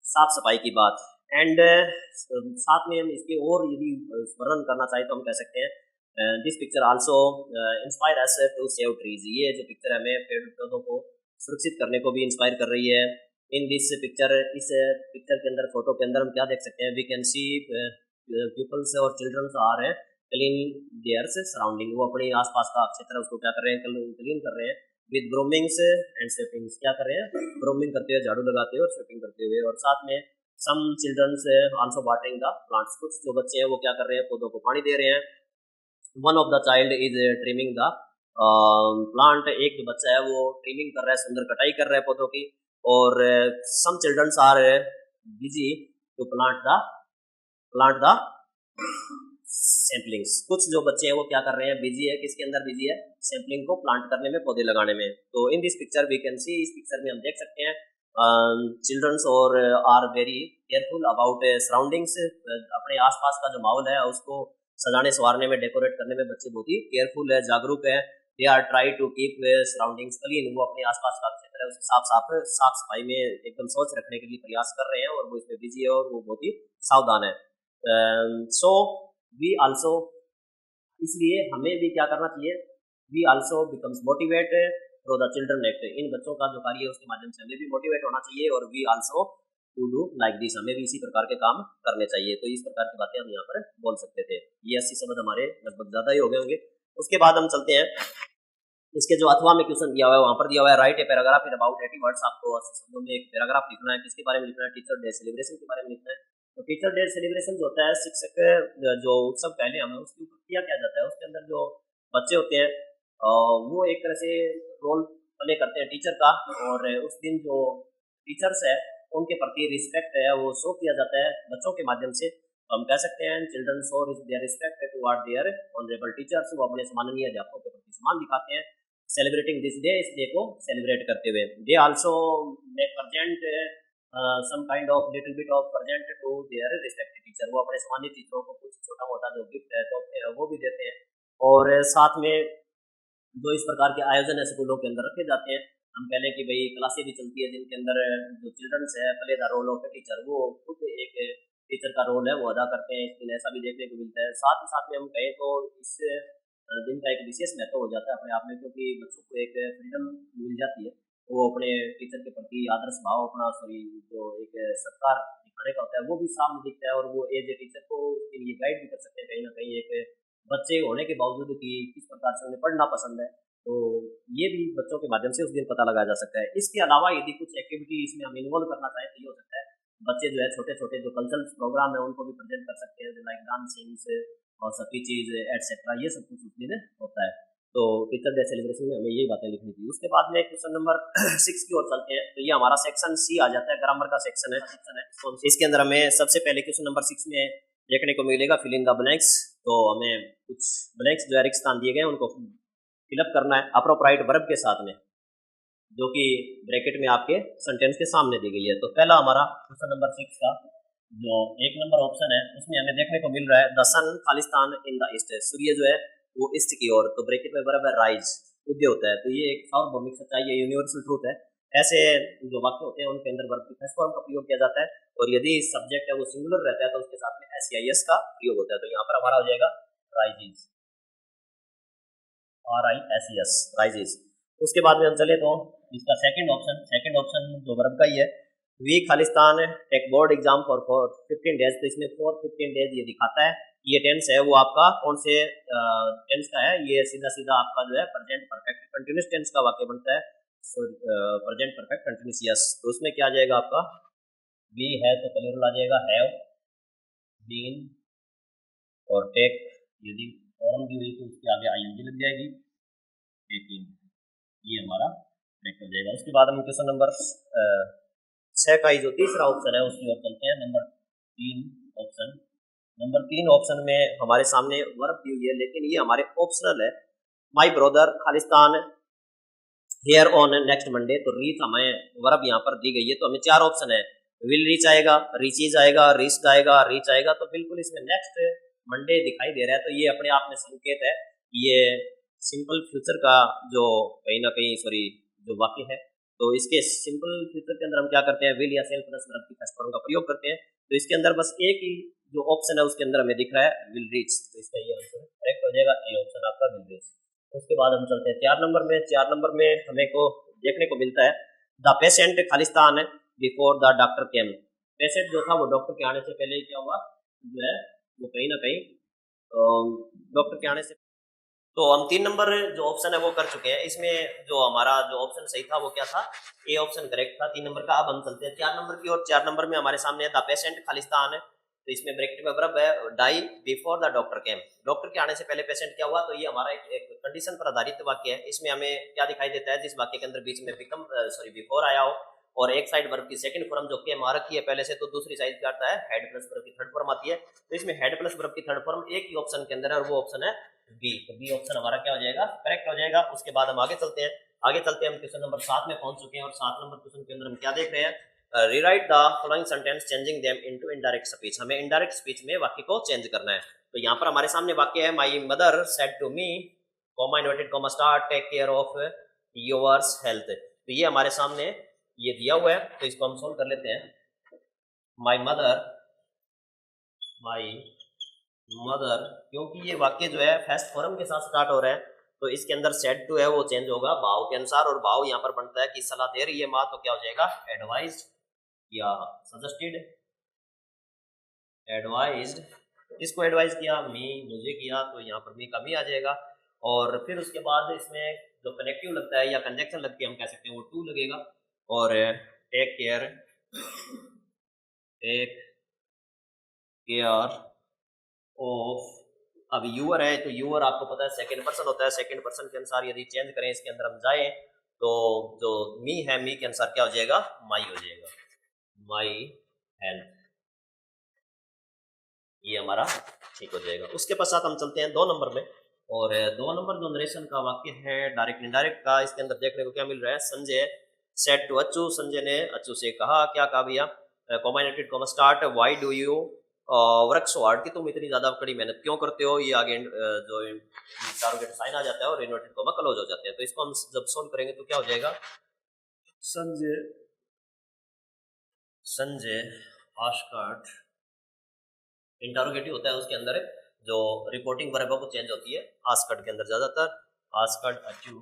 साफ सफाई की बात। एंड साथ में हम इसके और यदि वर्णन करना चाहें तो हम कह सकते हैं this picture also inspire us to save trees, ये जो पिक्चर हमें पेड़ पौधों को सुरक्षित करने को भी इंस्पायर कर रही है। इन दिस पिक्चर, इस पिक्चर के अंदर, फोटो के अंदर हम क्या देख सकते हैं, वी कैन सी पीपल्स और childrens are clean their surrounding, वो अपने आसपास का क्षेत्र उसको क्या कर रहे हैं, क्लीन कर रहे हैं। विद ब्रूमिंग्स एंड स्वेपिंग्स, क्या कर रहे हैं, ब्रूमिंग करते हुए, झाड़ू लगाते हुए और स्वेपिंग करते हुए। और साथ में some childrens also watering the plants, कुछ जो बच्चे हैं वो क्या कर रहे हैं, पौधों को पानी दे रहे हैं। One of the child is trimming the plant, एक जो बच्चा है वो ट्रिमिंग कर रहा है, सुंदर कटाई कर रहा है पौधों की। और some childrens are busy to plant the samplings, कुछ जो बच्चे हैं वो क्या कर रहे हैं, बिजी है, किसके अंदर बिजी है, सैम्पलिंग को प्लांट करने में, पौधे लगाने में। तो in this picture we can see, इस पिक्चर में हम देख सकते हैं चिल्ड्रंस और are very careful about surroundings, अपने आसपास का जो माहौल है उसको सजाने संवारने में, डेकोरेट करने में बच्चे बहुत ही केयरफुल है, जागरूक है। They are try to keep surroundings clean, वो अपने आसपास का क्षेत्र है उसे साफ सफाई में एकदम स्वच्छ रखने के लिए प्रयास कर रहे हैं, और वो इसमें बिजी है और वो बहुत ही सावधान है। सो वी आल्सो, इसलिए हमें भी क्या करना चाहिए, we also becomes motivate through the children act, इन बच्चों का जो कार्य है उसके माध्यम से हमें भी मोटिवेट होना चाहिए और we also to do like this, हमें भी इसी प्रकार के काम करने चाहिए। तो इस प्रकार की बातें हम यहाँ पर बोल सकते थे। ये 80 शब्द हमारे लगभग ज्यादा ही हो गए होंगे। उसके बाद हम चलते हैं, इसके जो अथवा में क्वेश्चन दिया हुआ है वहां पर दिया हुआ है right a paragraph in about 80 words, आपको 80 शब्दों में एक पैराग्राफ लिखना है। किसके बारे में लिखना है? टीचर डे सेलिब्रेशन के बारे में लिखना है। तो टीचर डे सेलिब्रेशन जो होता है, शिक्षक जो उत्सव पहले हमें उसके ऊपर किया क्या जाता है, उसके अंदर जो बच्चे होते हैं वो एक तरह से रोल प्ले करते हैं टीचर का, और उस दिन जो टीचर्स है उनके प्रति रिस्पेक्ट है वो शो किया जाता है बच्चों के माध्यम से। हम कह सकते हैं children show their respect toward their honourable teachers, वो अपने सम्माननीय अध्यापकों के प्रति सम्मान दिखाते हैं। सेलिब्रेटिंग दिस डे, इस डे को सेलिब्रेट करते हुए। They also make present some kind of little bit of present to their respective teacher, वो अपने सम्मानित टीचरों को कुछ छोटा मोटा जो गिफ्ट है तोहफे है वो भी देते हैं। और साथ में जो इस प्रकार के आयोजन है स्कूलों के अंदर रखे जाते हैं। हम कह लें कि भाई क्लासें भी चलती है जिनके अंदर जो चिल्ड्रंस है play the role of a teacher, वो खुद एक टीचर का रोल है वो अदा करते हैं। इस दिन ऐसा भी देखने को मिलता है। साथ ही साथ में हम कहें तो इस दिन का एक विशेष महत्व हो जाता है अपने आप में, क्योंकि बच्चों को एक फ्रीडम मिल जाती है, वो अपने टीचर के प्रति आदर्श भाव अपना जो एक सत्कार दिखाने का होता है वो भी सामने दिखता है, और वो एज ए टीचर को उसके लिए गाइड भी कर सकते हैं कहीं ना कहीं। एक बच्चे होने के बावजूद कि किस प्रकार से उन्हें पढ़ना पसंद है, तो ये भी बच्चों के माध्यम से उस दिन पता लगाया जा सकता है। इसके अलावा यदि कुछ एक्टिविटी इसमें हम इन्वॉल्व करना चाहें तो ये हो सकता है बच्चे जो है छोटे छोटे जो कल्चरल प्रोग्राम है उनको भी प्रेजेंट कर सकते हैं, लाइक डांसिंग और स्पीचेज एटसेट्रा, ये सब कुछ उस दिन होता है। तो टीचर डे सेलिब्रेशन में हमें यही बातें लिखनी थी। उसके बाद में क्वेश्चन नंबर 6 की ओर चलते हैं। तो ये हमारा सेक्शन सी आ जाता है, ग्रामर का सेक्शन है। तो इसके अंदर हमें सबसे पहले क्वेश्चन नंबर 6 में देखने को मिलेगा फिल इन द ब्लैंक्स। तो हमें कुछ ब्लैंक्स जो है रिक्त स्थान दिए गए उनको फिलअप करना है अप्रोप्राइट वर्ब के साथ में, जो कि ब्रैकेट में आपके सेंटेंस के सामने दी गई है। तो पहला हमारा क्वेश्चन नंबर 6 का जो 1 नंबर ऑप्शन है उसमें हमें देखने को मिल रहा है the sun Khalistan in the east, सूर्य जो है वो ईस्ट की ओर। तो ब्रैकेट में वर्ब है राइज, उदय होता है। तो ये एक सार्वभौमिक सच्चाई है, यूनिवर्सल ट्रूथ है। ऐसे जो वाक्य होते हैं उनके अंदर वर्ब की फर्स्ट फॉर्म का प्रयोग किया जाता है, और यदि सब्जेक्ट है वो सिंगुलर रहता है तो उसके साथ में एस का प्रयोग होता है। तो यहाँ पर हमारा हो जाएगा राइजेस, RISES, राइजेस। उसके बाद में हम चले तो इसका सेकंड ऑप्शन जो वर्ब का ही है, we Khalistan take board exam for 15 days. तो इसमें फॉर 15 डेज ये दिखाता है। ये टेंस है वो आपका कौन से टेंस का है? ये सीधा सीधा आपका जो है प्रेजेंट परफेक्ट कंटिन्यूस टेंस का वाक्य बनता है। Present perfect continuous yes. तो उसमें क्या आ जाएगा आपका? वी है तो प्लूरल आ जाएगा हैव, बीन और टेक। यदि फॉर्म दी हुई तो उसके आगे ING लग जाएगी, टेकिंग। ये हमारा करेक्ट हो जाएगा। उसके बाद हम क्वेश्चन नंबर 6 का जो तीसरा ऑप्शन है उसकी ओर चलते हैं। नंबर 3 ऑप्शन में हमारे सामने वर्ब दी हुई है, लेकिन ये हमारे ऑप्शनल है। My brother Khalistan here on next Monday. तो रीच हमें वर्ब यहाँ पर दी गई है, तो हमें 4 ऑप्शन है। विल रीच आएगा, रीचीज आएगा, रीच्ड आएगा, रीच आएगा। तो बिल्कुल इसमें नेक्स्ट मंडे दिखाई दे रहा है, तो ये अपने आप में संकेत है। ये सिंपल फ्यूचर का जो कहीं ना कहीं जो वाक्य है, तो इसके सिंपल फ्यूचर के अंदर हम क्या करते हैं? विल या सेल प्लस वर्ब की फर्स्ट फॉर्म का प्रयोग करते हैं। तो इसके अंदर बस एक ही जो ऑप्शन है उसके अंदर हमें दिख रहा है विल रीच, तो इसका ये आंसर करेक्ट हो जाएगा, ए ऑप्शन आपका विल रीच। उसके बाद हम चलते हैं 4 नंबर में हमें को देखने को मिलता है the patient Khalistan before the doctor came. Patient जो था वो डॉक्टर के आने से पहले क्या हुआ, जो है वो कहीं ना कहीं डॉक्टर के आने से। तो हम 3 नंबर जो ऑप्शन है वो कर चुके हैं। इसमें जो हमारा जो ऑप्शन सही था वो क्या था? ए ऑप्शन करेक्ट था 3 नंबर का। अब हम चलते हैं 4 नंबर की ओर। 4 नंबर में हमारे सामने है द पेशेंट खालिस्तान है। तो इसमें ब्रैकेट में वर्ब है die before the doctor came. Doctor के आने से पहले पेशेंट क्या हुआ? तो ये हमारा एक कंडीशन पर आधारित वाक्य है। इसमें हमें क्या दिखाई देता है? जिस वाक्य के अंदर बीच में बिफोर आया हो और एक साइड वर्ब की सेकंड फॉर्म जो केम आ रखी है पहले से, तो दूसरी साइड क्या आता है? हेड प्लस वर्ब की थर्ड फॉर्म आती है। तो इसमें हेड प्लस वर्ब की थर्ड फॉर्म एक ही ऑप्शन के अंदर है और वो ऑप्शन है बी। तो बी ऑप्शन हमारा क्या हो जाएगा? करेक्ट हो जाएगा। उसके बाद हम आगे चलते हैं। हम क्वेश्चन नंबर 7 में पहुंच चुके हैं, और 7 नंबर क्वेश्चन के अंदर हम क्या देख रहे हैं? Rewrite the following sentence changing them into indirect speech. हमें इनडायरेक्ट स्पीच में वाक्य को चेंज करना है। तो यहाँ पर हमारे सामने वाक्य है my mother said to me comma inverted comma star take care of yours health. तो ये हमारे सामने ये दिया हुआ है, तो इसको हम सोल्व कर लेते हैं। माई मदर, क्योंकि ये वाक्य जो है फर्स्ट फॉर्म के साथ स्टार्ट हो रहा है, तो इसके अंदर सेड टू है वो चेंज होगा भाव के अनुसार, और भाव यहाँ पर बनता है कि सलाह दे रही है माँ, तो क्या हो जाएगा एडवाइज्ड या सजेस्टेड, एडवाइज्ड। इसको एडवाइज किया मी, मुझे किया, तो यहाँ पर मी का मी आ जाएगा। और फिर उसके बाद इसमें जो कनेक्टिव लगता है या कंजक्शन लगती है हम कह सकते हैं वो टू लगेगा। और take care, take care of, अब यूअर है तो यूअर आपको पता है सेकंड पर्सन होता है, सेकंड पर्सन के अनुसार यदि चेंज करें इसके अंदर हम जाए तो जो मी है मी के अनुसार क्या हो जाएगा माई हो जाएगा, माई हेल्थ, ये हमारा ठीक हो जाएगा। उसके पश्चात हम चलते हैं 2 नंबर में, और 2 नंबर जो नरेशन का वाक्य है डायरेक्ट इनडायरेक्ट का, इसके अंदर देखने को क्या मिल रहा है, संजय सेड टू अच्चू, संजय ने अच्चू से कहा, क्या कहा भैया, combinated comma start, why do you work so hard, कि तुम इतनी ज्यादा कड़ी मेहनत क्यों करते हो, ये आगे जो टारगेट साइन आ जाता है और इन्वर्टेड कॉमा क्लोज हो जाते हैं। तो इसको हम जब सोल्व करेंगे तो क्या हो जाएगा, संजय संजय आस्क्ड, इंटरोगेटिव होता है उसके अंदर जो रिपोर्टिंग वर्ब वो चेंज होती है आस्क्ड के अंदर ज्यादातर, आस्क्ड अच्चू,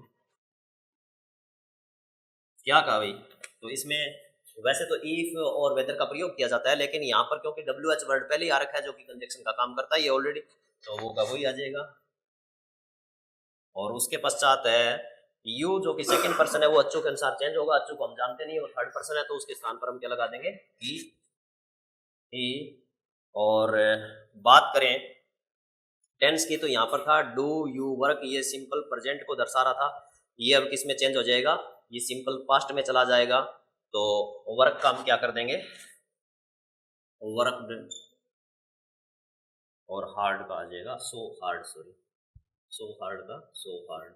क्या कहा भाई। तो इसमें वैसे तो इफ और वेदर का प्रयोग किया जाता है, लेकिन यहाँ पर क्योंकि डब्ल्यू एच वर्ड पहले ही आ रखा है जो कि कंजक्शन का काम करता है ये ऑलरेडी, तो वो का वही आ जाएगा। और उसके पश्चात है यू जो कि सेकंड पर्सन है वो अच्चू के अनुसार चेंज होगा, अच्चू को हम जानते नहीं, वो थर्ड पर्सन है तो उसके स्थान पर हम क्या लगा देंगे ही। और बात करें टेंस की तो यहाँ पर था डू यू वर्क, ये सिंपल प्रेजेंट को दर्शा रहा था, ये अब किस में चेंज हो जाएगा, ये सिंपल पास्ट में चला जाएगा। तो वर्क का हम क्या कर देंगे वर्क, और हार्ड का आ जाएगा so hard, sorry so hard का सो हार्ड,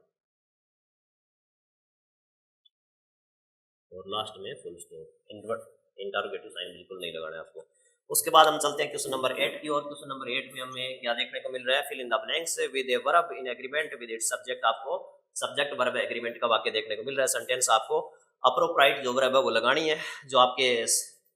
और लास्ट में फुल स्टॉप, इंटरोगेटिव साइन बिल्कुल नहीं लगाना है आपको। उसके बाद हम चलते हैं क्वेश्चन नंबर 8 की ओर। क्वेश्चन नंबर 8 में हमें क्या देखने को मिल रहा है, fill in the blanks with a verb in agreement with its subject, आपको सब्जेक्ट वर्ब एग्रीमेंट का वाक्य देखने को मिल रहा है। सेंटेंस आपको अप्रोप्राइट जो वर्ब है वो लगानी है जो आपके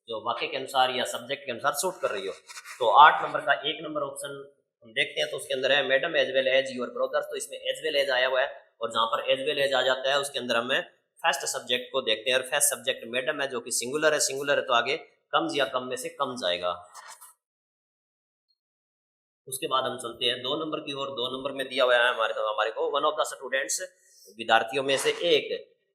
जो वाक्य के अनुसार या सब्जेक्ट के अनुसार सूट कर रही हो। तो 8 नंबर का 1 नंबर ऑप्शन हम देखते हैं, तो उसके अंदर है madam as well as your brother, तो इसमें एज वेल एज आया हुआ है, और जहां पर एज वेल एज आ जाता है उसके अंदर हमें फर्स्ट सब्जेक्ट को देखते हैं, और फर्स्ट सब्जेक्ट मैडम है जो कि सिंगुलर है, सिंगुलर है तो आगे कम या कम में से कम जाएगा। उसके बाद हम चलते हैं 2 नंबर की ओर। 2 नंबर में दिया हुआ है हमारे को वन ऑफ द स्टूडेंट्स, विद्यार्थियों में से एक,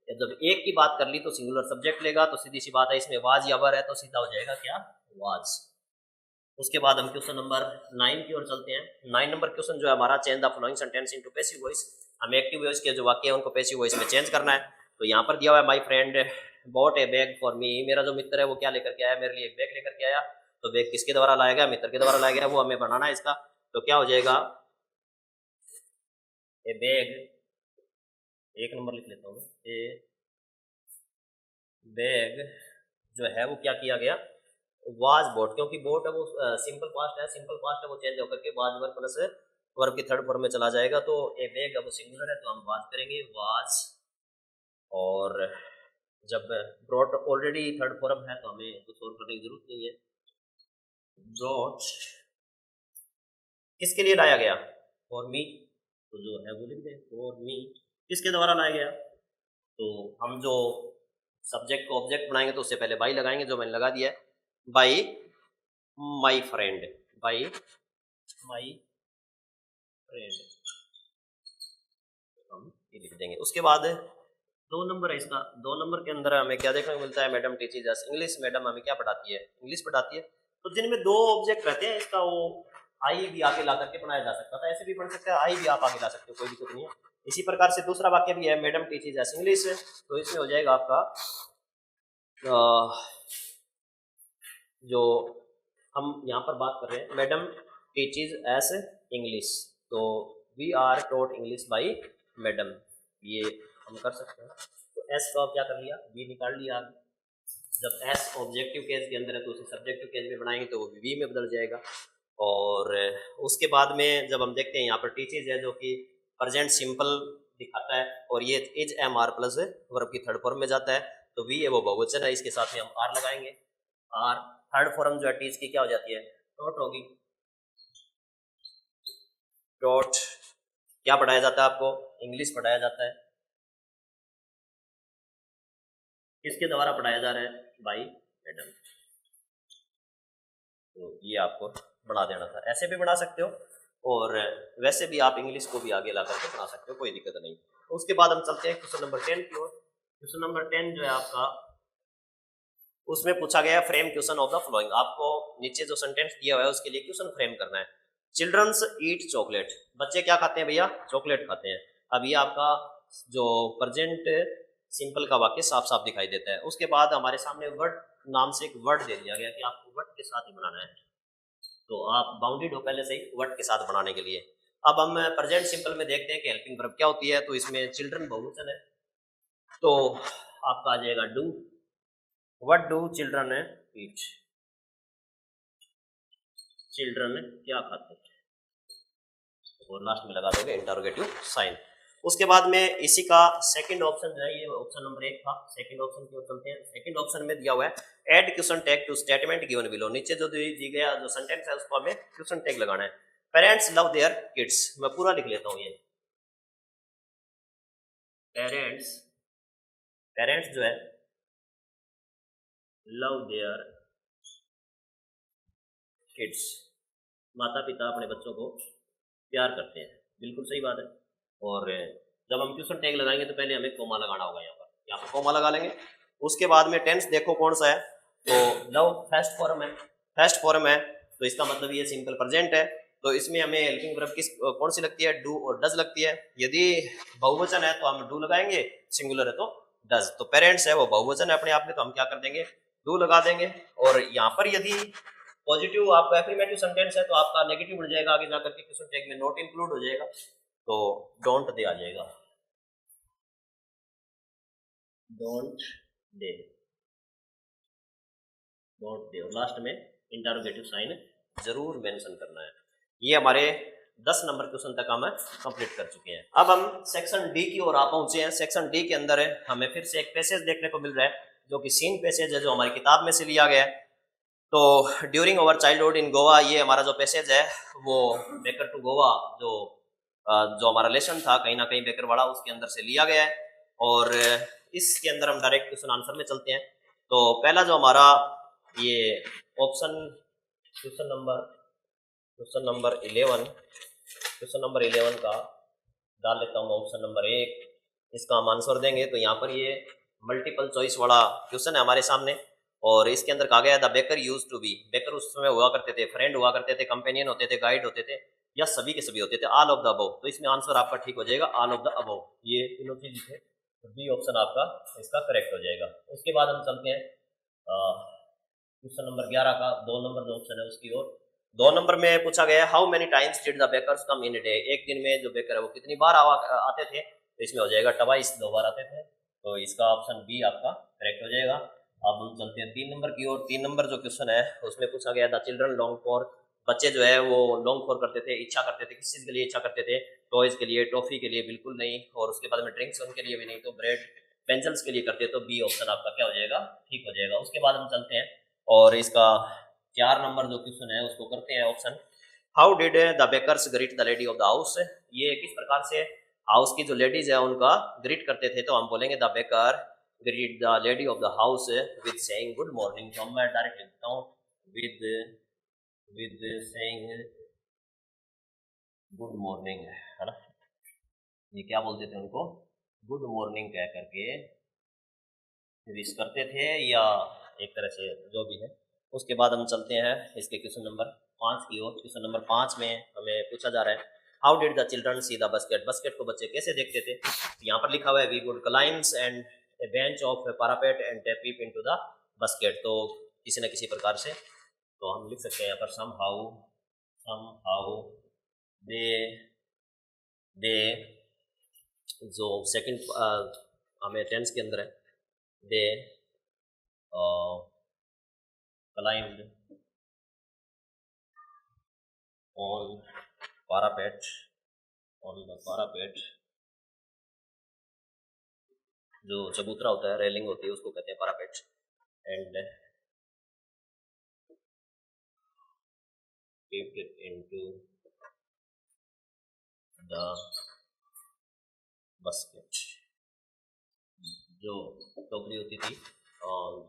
जब एक की बात कर ली तो सिंगुलर सब्जेक्ट लेगा, तो सीधी सी बात है इसमें वाज या वर है तो सीधा हो जाएगा क्या वाज। उसके बाद हम क्वेश्चन नंबर 9 की ओर चलते हैं। 9 नंबर क्वेश्चन जो है हमारा, change the following sentence into passive voice, हमें एक्टिव वॉइस के जो वाक्य है उनको पैसिव वॉइस में चेंज करना है। तो यहाँ पर दिया हुआ है my friend bot A bag for me, मेरा जो मित्र है वो क्या लेकर के आया, मेरे लिए एक बैग लेकर के आया। तो बैग किसके द्वारा लाया गया, मित्र के द्वारा लाया गया, वो हमें बनाना है इसका। तो क्या हो जाएगा ए बैग, 1 नंबर लिख लेता हूँ, ए बैग जो है वो क्या किया गया वाज बोट, क्योंकि बोट है वो सिंपल पास्ट है, सिंपल पास्ट है वो चेंज होकर के वाज वर्ब प्लस वर्ब की थर्ड फॉर्म में चला जाएगा। तो ए बैग अब सिंगुलर है तो हम बात करेंगे वाज, और जब ब्रॉट ऑलरेडी थर्ड फॉर्म है तो हमें कुछ और करने की जरूरत नहीं है। ब्रॉट किसके लिए लाया गया फॉर मी, तो जो है वो लिख दें फॉर मी, किसके द्वारा लाया गया, तो हम जो सब्जेक्ट को ऑब्जेक्ट बनाएंगे तो उससे पहले बाई लगाएंगे, जो मैंने लगा दिया है by my friend, by my friend हम ये लिख देंगे। उसके बाद 2 नंबर है इसका। 2 नंबर के अंदर हमें क्या देखने को मिलता है, मैडम टीचर्स अस इंग्लिश, मैडम हमें क्या पढ़ाती है इंग्लिश पढ़ाती है। तो जिनमें 2 ऑब्जेक्ट रहते हैं इसका वो आई भी आगे ला करके बनाया जा सकता था, ऐसे भी पढ़ सकते हैं, आई भी आप आगे ला सकते हो, कोई दिक्कत नहीं है। इसी प्रकार से दूसरा वाक्य भी है मैडम टीचर्स अस इंग्लिश, तो इसमें हो जाएगा आपका जो हम यहाँ पर बात कर रहे हैं मैडम टीचर्स एस इंग्लिश, तो we are taught English by madam, ये हम कर सकते हैं। तो एस को क्या कर लिया, वी निकाल लिया। जब एस ऑब्जेक्टिव केस के अंदर है तो उसे सब्जेक्टिव केस में बनाएंगे तो वो वी में बदल जाएगा। और उसके बाद में जब हम देखते हैं यहाँ पर टीचर्स है जो कि प्रेजेंट सिंपल दिखाता है, और ये is am are plus verb की थर्ड फॉर्म में जाता है, तो वी है वो बहुवचन है, इसके साथ में हम आर लगाएंगे। आर थर्ड फॉर्म जो है टीच की क्या हो जाती है टॉट होगी। टॉट क्या पढ़ाया जाता है आपको इंग्लिश पढ़ाया जाता है, किसके द्वारा पढ़ाया जा रहा है, बाई मैडम। तो ये आपको बढ़ा देना था, ऐसे भी बढ़ा सकते हो और वैसे भी आप इंग्लिश को भी आगे ला करके पढ़ा सकते हो, कोई दिक्कत नहीं। तो उसके बाद हम चलते हैं क्वेश्चन नंबर 10 की ओर। क्वेश्चन नंबर 10 जो है आपका, उसमें पूछा गया frame question of the following. आपको नीचे जो सेंटेंस दिया हुआ है उसके लिए क्वेश्चन फ्रेम करना है। चिल्ड्रंस ईट चॉकलेट, बच्चे क्या खाते हैं भैया, चॉकलेट खाते हैं। अब ये आपका जो प्रेजेंट सिंपल का वाक्य साफ साफ दिखाई देता है। उसके बाद हमारे सामने वर्ड नाम से एक वर्ड दे दिया गया कि आपको वर्ड के साथ ही बनाना है, तो आप बाउंडेड हो पहले से ही वर्ड के साथ बनाने के लिए। अब हम प्रेजेंट सिंपल में देखते हैं कि हेल्पिंग वर्ब क्या होती है। तो इसमें चिल्ड्रन बहुवचन है, तो आपका आ जाएगा do. What do children eat, children क्या खाते हैं, और लास्ट में लगा दोगे इंटरोगेटिव साइन। उसके बाद में इसी का सेकंड ऑप्शन जो है, ये ऑप्शन नंबर 1 था, सेकंड ऑप्शन की ओर चलते हैं। सेकंड ऑप्शन में दिया हुआ है add question tag to statement given below. नीचे जो दी गया जो सेंटेंस है उसको हमें क्वेश्चन टैग लगाना है। पेरेंट्स लव देयर किड्स, मैं पूरा लिख लेता हूं ये। पेरेंट्स, पेरेंट्स जो है लव देयर किड्स, माता पिता अपने बच्चों को प्यार करते हैं, बिल्कुल सही बात है। और जब हम क्वेश्चन टैग लगाएंगे तो पहले हमें कोमा लगाना होगा, यहाँ पर कोमा लगा लेंगे। उसके बाद में टेंस देखो कौन सा है, तो लव फर्स्ट फॉर्म है, फर्स्ट फॉर्म है, तो इसका मतलब ये सिंपल प्रेजेंट है। तो इसमें हमें हेल्पिंग वर्ब किस कौन सी लगती है, डू और डज लगती है। यदि बहुवचन है तो हम डू लगाएंगे, सिंगुलर है तो डज। तो पेरेंट्स है वो बहुवचन है अपने आप में, तो हम क्या कर देंगे, डू लगा देंगे। और यहाँ पर यदि पॉजिटिव आपका एफर्मेटिव सेंटेंस है तो आपका नेगेटिव उड़ जाएगा आगे जाकर के, क्वेश्चन टैग में नॉट इंक्लूड हो जाएगा, तो डोंट दे आ जाएगा, डोंट दे, डोंट दे। और लास्ट में इंटरोगेटिव साइन जरूर मेंशन करना है। ये हमारे 10 नंबर क्वेश्चन तक हम कंप्लीट कर चुके हैं। अब हम सेक्शन डी की ओर आ पहुंचे हैं। सेक्शन डी के अंदर हमें फिर से एक पैसेज देखने को मिल रहा है जो कि सीन पैसेज है, जो हमारी किताब में से लिया गया है। तो ड्यूरिंग अवर चाइल्डहुड इन गोवा, ये हमारा जो पैसेज है वो बेकर टू गोवा जो हमारा लेसन था कहीं ना कहीं बेकरवाड़ा, उसके अंदर से लिया गया है। और इसके अंदर हम डायरेक्ट क्वेश्चन आंसर में चलते हैं। तो पहला जो हमारा ये option question number 11, question number 11 का डाल लेता हूँ ऑप्शन नंबर 1, इसका हम आंसर देंगे। तो यहाँ पर ये मल्टीपल चॉइस वाला क्वेश्चन है हमारे सामने, और इसके अंदर कहा गया the baker use to be, baker उस समय हुआ करते थे, फ्रेंड हुआ करते थे, कंपेनियन होते थे, गाइड होते थे, या सभी के सभी होते थे, ऑल ऑफ द अबव। तो इसमें आंसर आपका ठीक हो जाएगा ऑल ऑफ द अबव, ये तीनों चीज थे, तो बी ऑप्शन आपका इसका करेक्ट हो जाएगा। उसके बाद हम चलते हैं क्वेश्चन नंबर 11 का 2 नंबर जो ऑप्शन है उसकी ओर। 2 नंबर में पूछा गया how many times did the bakers come in day, एक दिन में जो बेकर है वो कितनी बार आते थे, तो इसमें हो जाएगा ट्वाइस, 2 बार आते थे, तो इसका ऑप्शन बी आपका करेक्ट हो जाएगा। अब हम चलते हैं 3 नंबर की ओर। 3 नंबर जो क्वेश्चन है उसमें पूछा गया द चिल्ड्रन लॉन्ग फॉर, बच्चे जो है वो लॉन्ग फॉर करते थे, इच्छा करते थे, किस चीज के लिए इच्छा करते थे, टॉयज के लिए, टॉफी के लिए, बिल्कुल नहीं, और उसके बाद में ड्रिंक्स उनके लिए भी नहीं, तो ब्रेड पेंसिल्स के लिए करते, तो बी ऑप्शन आपका क्या हो जाएगा, ठीक हो जाएगा। उसके बाद हम चलते हैं और इसका 4 नंबर जो क्वेश्चन है उसको करते हैं option, how did the bakers greet the lady of the house, ये किस प्रकार से हाउस की जो लेडीज है उनका ग्रीट करते थे, तो हम बोलेंगे the baker greet the lady of the house with saying good morning. तो मैं डायरेक्ट लिखता हूँ विद सेइंग गुड मॉर्निंग, है ना, ये क्या बोलते थे उनको, गुड मॉर्निंग कह करके विश करते थे, या एक तरह से जो भी है। उसके बाद हम चलते हैं इसके क्वेश्चन नंबर 5 की ओर। क्वेश्चन नंबर 5 में हमें पूछा जा रहा है how did the children see the basket, basket को बच्चे कैसे देखते थे। यहाँ पर लिखा हुआ है we would climbs and a bench of parapet and peep into the basket, तो किसी न किसी प्रकार से, तो हम लिख सकते हैं यहाँ पर सम हाउ दे दे, जो सेकंड हमें टेंस के अंदर है, दे climbed on parapet, on the parapet, जो चबूतरा होता है, रेलिंग होती है, उसको कहते हैं पारापेट, and peeped into the basket, जो टोकरी होती थी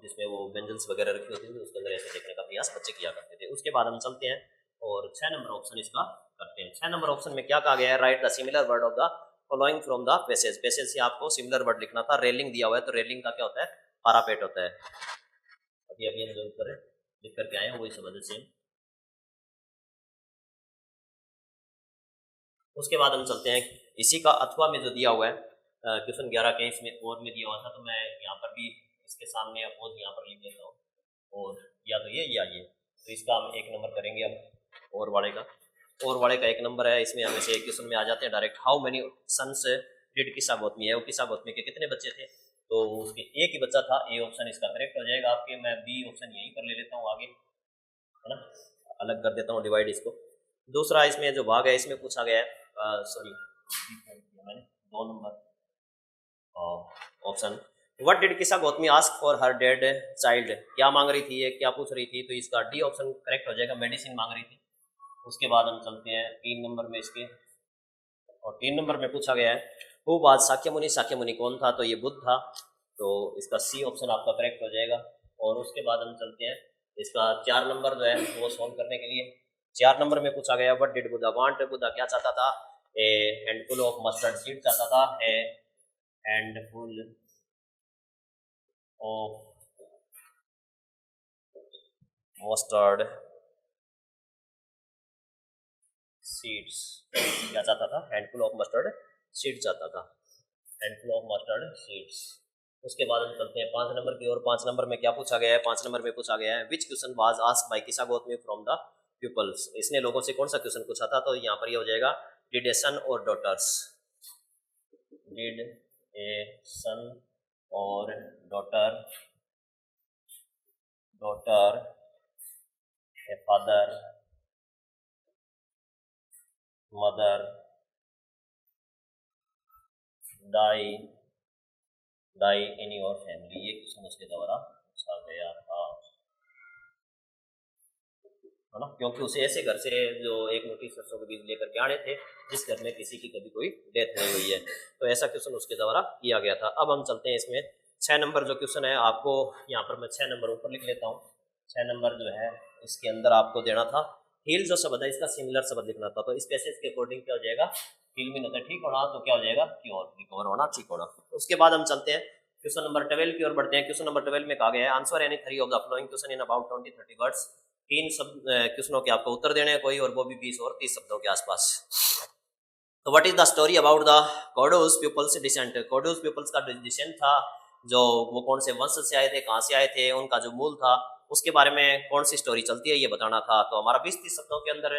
जिसमें वो व्यंजन्स वगैरह रखी होती थी, उसके अंदर ऐसे देखने का प्रयास बच्चे किया करते थे। उसके बाद हम चलते हैं और 6 नंबर ऑप्शन इसका करते हैं। 6 नंबर ऑप्शन में क्या कहा गया है, right the similar word of the following from the passage. Passage से आपको सिमिलर वर्ड लिखना था। रेलिंग दिया हुआ है, तो रेलिंग का क्या होता है, पारापेट होता है। अभी अभी हम जो ऊपर लिख करके आए हैं वही समझ सेम। उसके बाद हम चलते हैं इसी का अथवा में जो दिया हुआ है क्वेश्चन 11 के, इसमें और में दिया हुआ था, तो मैं यहाँ पर भी इसके सामने अपोज यहाँ पर लिख देता हूँ, और या तो ये या ये, तो इसका हम 1 नंबर करेंगे। अब और वाले का 1 नंबर है। इसमें हमें से क्वेश्चन में आ जाते हैं direct, how many sons did Kisa Gotami है, वो किसा गौतमी के कितने बच्चे थे, तो उसके एक ही बच्चा था। ए ऑप्शन इसका करेक्ट हो जाएगा आपके। मैं बी ऑप्शन यहीं पर ले लेता हूँ आगे, है ना, अलग कर देता हूँ डिवाइड इसको। दूसरा इसमें जो भाग है इसमें पूछा गया है, सॉरी मैंने 2 number option, what did Kisa Gautami ask for her dead child, क्या मांग रही थी ये, क्या पूछ रही थी, तो इसका डी ऑप्शन करेक्ट हो जाएगा, मेडिसिन मांग रही थी। उसके बाद हम चलते हैं 3 नंबर में इसके, और 3 नंबर में पूछा गया है वो बात साक्यमुनि, साक्यमुनि कौन था, तो ये बुद्ध था, तो इसका सी ऑप्शन आपका करेक्ट हो जाएगा। और उसके बाद हम चलते हैं इसका 4 नंबर जो है वो सॉल्व करने के लिए। 4 नंबर में पूछा गया what did Buddha want, Buddha क्या चाहता था, ए हैंडफुल ऑफ मस्टर्ड सीड चाहता था, है हैंडफुल ऑफ मस्टर्ड सीड्स, क्या चाहता था, हैंडफुल ऑफ मस्टर्ड सीड चाहता था, हैंडफुल ऑफ मस्टर्ड सीड्स। उसके बाद हम चलते हैं 5 नंबर की ओर। 5 नंबर में क्या पूछा गया है, 5 नंबर में पूछा गया है which question was asked by किसा गौतमी फ्रॉम द पीपल्स, इसने लोगों से कौन सा क्वेश्चन पूछा था, तो यहाँ पर ये हो जाएगा डिड ए सन और डॉटर्स, डिड ए सन और daughter, daughter a father mother die in your family, ये क्वेश्चन उसके द्वारा पूछा गया था, है ना, क्योंकि उसे ऐसे घर से जो एक मुट्ठी सरसों के बीज लेकर के आने थे जिस घर में किसी की कभी कोई डेथ नहीं हुई है, तो ऐसा क्वेश्चन उसके द्वारा किया गया था। अब हम चलते हैं इसमें 6 नंबर जो क्वेश्चन है, आपको यहाँ पर मैं 6 नंबर ऊपर लिख लेता हूँ। 6 नंबर जो है इसके अंदर आपको देना था हील, जो शब्द है इसका सिमिलर शब्द लिखना था, तो इस पैसेज के अकॉर्डिंग क्या हो जाएगा, हील मीन होता है ठीक होना, तो क्या हो जाएगा क्योर, रिकवर होना, ठीक होना। उसके बाद हम चलते हैं क्वेश्चन नंबर 12 की ओर बढ़ते हैं। क्वेश्चन नंबर 12 में कहा गया है answer any 3 of the following question in about 20-30 words, 3 क्वेश्चनों के आपको उत्तर देने हैं कोई, और वो भी 20 और 30 शब्दों के आसपास। तो what is the story about the Kodavus peoples descent, Kodavus peoples का डिसेंट था, जो वो कौन से वंश से आए थे, कहाँ से आए थे, उनका जो मूल था, उसके बारे में कौन सी स्टोरी चलती है ये बताना था। तो हमारा 20-30 शब्दों के अंदर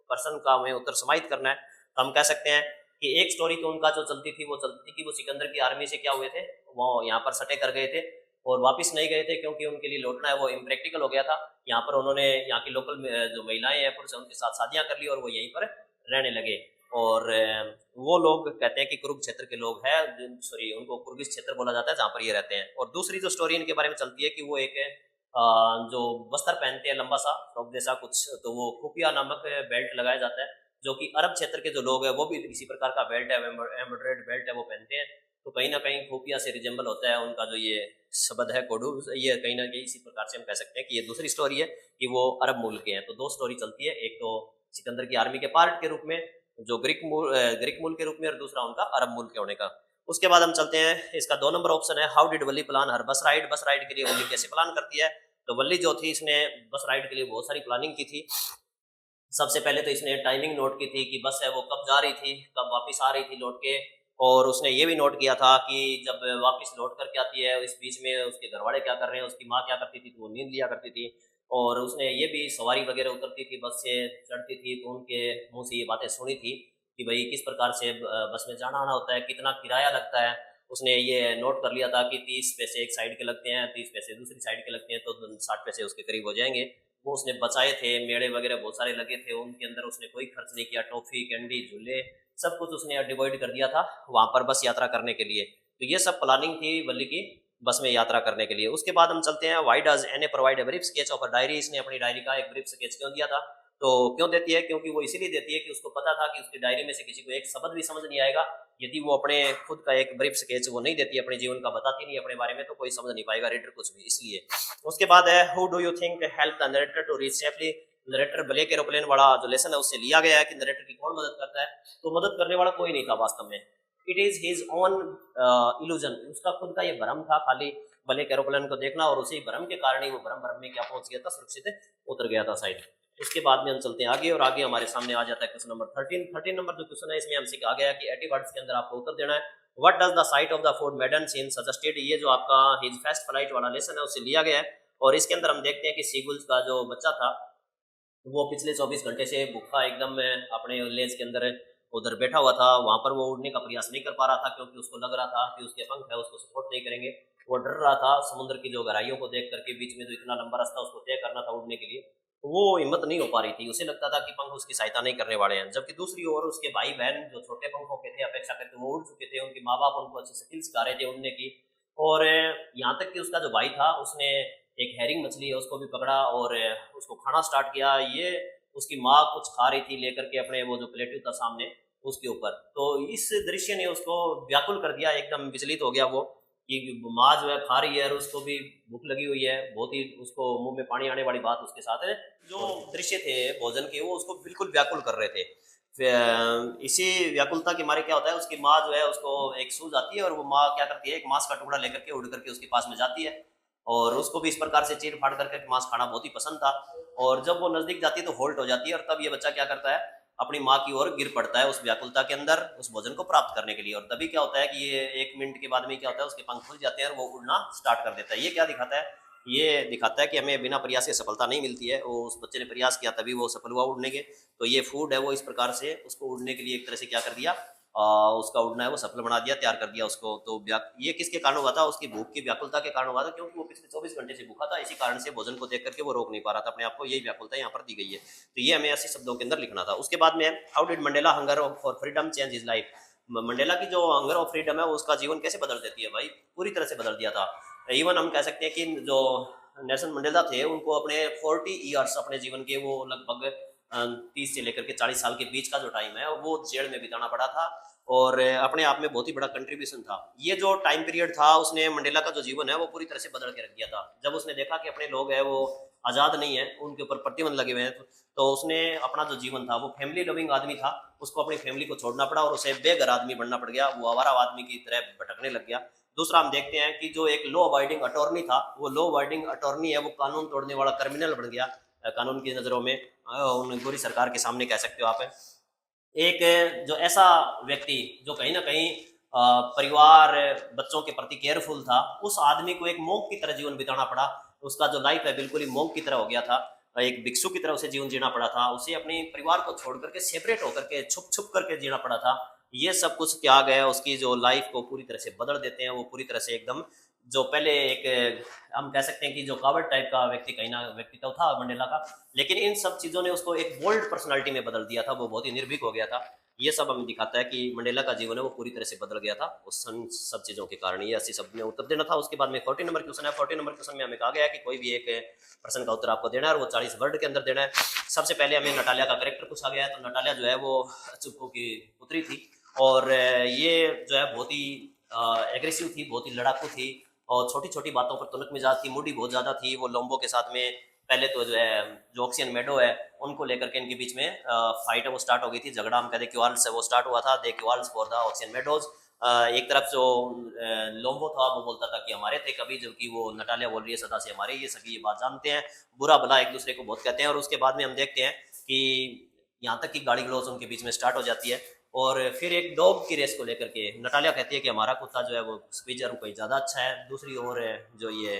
पर्सन का हमें उत्तर समाहित करना है। तो हम कह सकते हैं कि एक स्टोरी तो उनका जो चलती थी वो चलती थी कि वो सिकंदर की आर्मी से क्या हुए थे, वो यहाँ पर सटे कर गए थे और वापस नहीं गए थे, क्योंकि उनके लिए लौटना है वो इम्प्रैक्टिकल हो गया था। यहाँ पर उन्होंने यहाँ की लोकल जो महिलाएं हैं पुरुष उनके साथ शादियां कर ली और वो यहीं पर रहने लगे। और वो लोग कहते हैं कि कुरुक्षेत्र के लोग हैं, सॉरी उनको कुर्गिश क्षेत्र बोला जाता है जहाँ पर ये रहते हैं। और दूसरी जो स्टोरी इनके बारे में चलती है कि वो एक जो वस्त्र पहनते हैं लंबा सा फ्रॉक जैसा कुछ, तो वो खुफिया नामक बेल्ट लगाया जाता है, जो कि अरब क्षेत्र के जो लोग हैं वो भी इसी प्रकार का बेल्ट है, एम्ब्रॉयडर्ड बेल्ट है वो पहनते हैं। तो कहीं ना कहीं खुफिया से रिजेंबल होता है उनका जो ये शब्द है कोडू, ये कहीं ना कहीं इसी प्रकार से हम कह सकते हैं कि ये दूसरी स्टोरी है कि वो अरब मूल के हैं। तो 2 स्टोरी चलती है, एक तो सिकंदर की आर्मी के पार्ट के रूप में जो ग्रीक मूल के रूप में, और दूसरा उनका अरब मूल के होने का। उसके बाद हम चलते हैं इसका 2 नंबर ऑप्शन है हाउ डिड वल्ली प्लान हर बस राइड, बस राइड के लिए वल्ली कैसे प्लान करती है। तो वल्ली जो थी इसने बस राइड के लिए बहुत सारी प्लानिंग की थी। सबसे पहले तो इसने टाइमिंग नोट की थी कि बस है वो कब जा रही थी, कब वापस आ रही थी लौट के, और उसने ये भी नोट किया था कि जब वापस लौट करके आती है इस बीच में उसके घरवाले क्या कर रहे हैं, उसकी माँ क्या करती थी, तो वो नींद लिया करती थी। और उसने ये भी सवारी वगैरह उतरती थी बस से चढ़ती थी तो उनके मुंह से ये बातें सुनी थी कि भाई किस प्रकार से बस में जाना आना होता है, कितना किराया लगता है। उसने ये नोट कर लिया था कि 30 पैसे एक साइड के लगते हैं, 30 पैसे दूसरी साइड के लगते हैं, तो 60 पैसे उसके करीब हो जाएंगे। वो उसने बचाए थे, मेड़े वगैरह बहुत सारे लगे थे, उनके अंदर उसने कोई खर्च नहीं किया, टॉफी कैंडी झूले सब कुछ उसने डिवाइड कर दिया था वहां पर बस यात्रा करने के लिए। तो ये सब प्लानिंग थी वल्ली की बस में यात्रा करने के लिए। उसके बाद हम चलते हैं why does Anne a provide a brief sketch of a diary, इसने अपनी डायरी का एक ब्रीफ स्केच क्यों दिया था। तो क्यों देती है? क्योंकि वो इसीलिए देती है कि उसको पता था कि उसकी डायरी में से किसी को एक शब्द भी समझ नहीं आएगा यदि वो अपने खुद का एक ब्रीफ स्केच वो नहीं देती, अपने जीवन का बताती नहीं अपने बारे में, तो कोई समझ नहीं पाएगा रीडर कुछ भी, इसलिए। उसके बाद है who do you think help the narrator to reach safely. Narrator black aeroplane वाला जो लेसन है उससे लिया गया है कि नरेटर की कौन मदद करता है, तो मदद करने वाला कोई नहीं था वास्तव में। It is his own illusion, उसका खुद का ये भ्रम था, खाली ब्लैक एरोप्लेन को देखना और उसी भ्रम के कारण ही वो भ्रम में क्या पहुंच गया था, सुरक्षित उतर गया था साइड। इसके बाद में हम चलते हैं आगे और आगे हमारे सामने आ जाता है क्वेश्चन नंबर 13 नंबर जो क्वेश्चन है इसमें हमसे कहा गया कि 80 वर्ड्स के अंदर आपको उत्तर देना है। What does the sight of the food maiden scene suggested, ये जो आपका हिज फर्स्ट फ्लाइट वाला लेसन है उससे लिया गया है। और इसके अंदर हम देखते हैं कि सीगुल्स का जो बच्चा था वो पिछले 24 घंटे से भूखा एकदम अपने लेज के अंदर उधर बैठा हुआ था, वहां पर वो उड़ने का प्रयास नहीं कर पा रहा था क्योंकि उसको लग रहा था कि उसके पंख है उसको सपोर्ट नहीं करेंगे। वो डर रहा था समुद्र की जो गहराइयों को देख करके, बीच में जो इतना लंबा रास्ता उसको तय करना था उड़ने के लिए, तो वो हिम्मत नहीं हो पा रही थी, उसे लगता था कि पंख उसकी सहायता नहीं करने वाले हैं। जबकि दूसरी ओर उसके भाई बहन जो छोटे पंखों के थे अपेक्षा करके वो उड़ चुके थे, उनके माँ बाप उनको अच्छी स्किल सिखा रहे थे उड़ने की। और यहाँ तक कि उसका जो भाई था उसने एक हैरिंग मछली है उसको भी पकड़ा और उसको खाना स्टार्ट किया। ये उसकी माँ कुछ खा रही थी लेकर के अपने वो जो प्लेट्यू था सामने उसके ऊपर, तो इस दृश्य ने उसको व्याकुल कर दिया, एकदम विचलित हो गया वो कि माँ जो है खा रही है और उसको भी भूख लगी हुई है, बहुत ही उसको मुंह में पानी आने वाली बात उसके साथ है। जो दृश्य थे भोजन के वो उसको बिल्कुल व्याकुल कर रहे थे। इसी व्याकुलता के मारे क्या होता है, उसकी माँ जो है उसको एक सूझ आती है और वो माँ क्या करती है, एक मांस का टुकड़ा लेकर के उड़ करके उसके पास में जाती है और उसको भी इस प्रकार से चीर फाड़ करके मांस खाना बहुत ही पसंद था। और जब वो नजदीक जाती है तो होल्ट हो जाती है और तब ये बच्चा क्या करता है, अपनी माँ की ओर गिर पड़ता है उस व्याकुलता के अंदर उस भोजन को प्राप्त करने के लिए। और तभी क्या होता है कि ये 1 मिनट के बाद में क्या होता है, उसके पंख खुल जाते हैं और वो उड़ना स्टार्ट कर देता है। ये क्या दिखाता है, ये दिखाता है कि हमें बिना प्रयास के सफलता नहीं मिलती है, वो उस बच्चे ने प्रयास किया तभी वो सफल हुआ उड़ने के। तो ये फूड है वो इस प्रकार से उसको उड़ने के लिए एक तरह से क्या कर दिया, उसका उड़ना है वो सफल बना दिया, तैयार कर दिया उसको। तो ये किसके कारण हुआ था, उसकी भूख की व्याकुलता के कारण हुआ था, क्योंकि वो पिछले 24 घंटे से भूखा था, इसी कारण से भोजन को देख करके वो रोक नहीं पा रहा था अपने आप को, यही व्याकुलता यहाँ पर दी गई है। तो ये हमें 80 शब्दों के अंदर लिखना था। उसके बाद में how did Mandela hunger for freedom change his life, Mandela की जो हंगर ऑफ फ्रीडम है वो उसका जीवन कैसे बदल देती है भाई, पूरी तरह से बदल दिया था। इवन हम कह सकते हैं कि जो नेल्सन मंडेला थे उनको अपने 40 ईयर्स अपने जीवन के वो लगभग 30 से लेकर के 40 साल के बीच का जो टाइम है वो जेल में बिताना पड़ा था और अपने आप में बहुत ही बड़ा कंट्रीब्यूशन था। ये जो टाइम पीरियड था उसने मंडेला का जो जीवन है वो पूरी तरह से बदल के रख दिया था। जब उसने देखा कि अपने लोग हैं वो आज़ाद नहीं है, उनके ऊपर प्रतिबंध लगे हुए हैं, तो उसने अपना जो जीवन था वो फैमिली लविंग आदमी था, उसको अपनी फैमिली को छोड़ना पड़ा और उसे बेघर आदमी बनना पड़ गया, वो आवारा आदमी की तरह भटकने लग गया। दूसरा हम देखते हैं कि जो एक लॉ अबाइडिंग अटॉर्नी था, वो लॉ अबाइडिंग अटॉर्नी है वो कानून तोड़ने वाला क्रिमिनल बन गया कानून की नज़रों में, उन पूरी सरकार के सामने कह सकते हो आप। एक जो ऐसा व्यक्ति जो कहीं ना कहीं परिवार बच्चों के प्रति केयरफुल था, उस आदमी को एक मोंक की तरह जीवन बिताना पड़ा। उसका जो लाइफ है बिल्कुल ही मोंक की तरह हो गया था, एक भिक्षु की तरह उसे जीवन जीना पड़ा था, उसे अपने परिवार को छोड़ करके सेपरेट होकर के छुप छुप करके जीना पड़ा था। ये सब कुछ त्याग है उसकी जो लाइफ को पूरी तरह से बदल देते हैं, वो पूरी तरह से एकदम जो पहले एक हम कह सकते हैं कि जो कावर्ड टाइप का व्यक्ति कहीं ना व्यक्तित्व था मंडेला का, लेकिन इन सब चीज़ों ने उसको एक बोल्ड पर्सनालिटी में बदल दिया था, वो बहुत ही निर्भीक हो गया था। ये सब हमें दिखाता है कि मंडेला का जीवन है वो पूरी तरह से बदल गया था उस सब चीज़ों के कारण। ये 80 शब्द में उत्तर देना था। उसके बाद में 40 नंबर क्वेश्चन है। 40 नंबर क्वेश्चन में हमें कहा गया है कि कोई भी एक प्रश्न का उत्तर आपको देना है और वो 40 वर्ड के अंदर देना है। सबसे पहले हमें नटालिया का करेक्टर पूछा गया है। तो नटालिया जो है वो चुप्पू की पुत्री थी और ये जो है बहुत ही एग्रेसिव थी, बहुत ही लड़ाकू थी और छोटी छोटी बातों पर तुनक मिजाज थी, मूडी बहुत ज़्यादा थी। वो लोम्बो के साथ में पहले तो जो है जो ऑक्सियन मेडो है उनको लेकर के इनके बीच में फाइट है वो स्टार्ट हो गई थी, झगड़ा हम कहते क्वाल्स है वो स्टार्ट हुआ था, दे क्वाल्स फॉर द ऑक्सियन मेडोज। एक तरफ जो लोम्बो था वो बोलता था कि हमारे थे कभी, जबकि वो नटालिया बोल रही है सदा से हमारे, ये सभी ये बात जानते हैं, बुरा भला एक दूसरे को बहुत कहते हैं। और उसके बाद में हम देखते हैं कि यहाँ तक कि गाड़ी गलौज उनके बीच में स्टार्ट हो जाती है। और फिर एक डॉग की रेस को लेकर के नटालिया कहती है कि हमारा कुत्ता जो है वो स्क्वीजर कहीं ज़्यादा अच्छा है, दूसरी ओर जो ये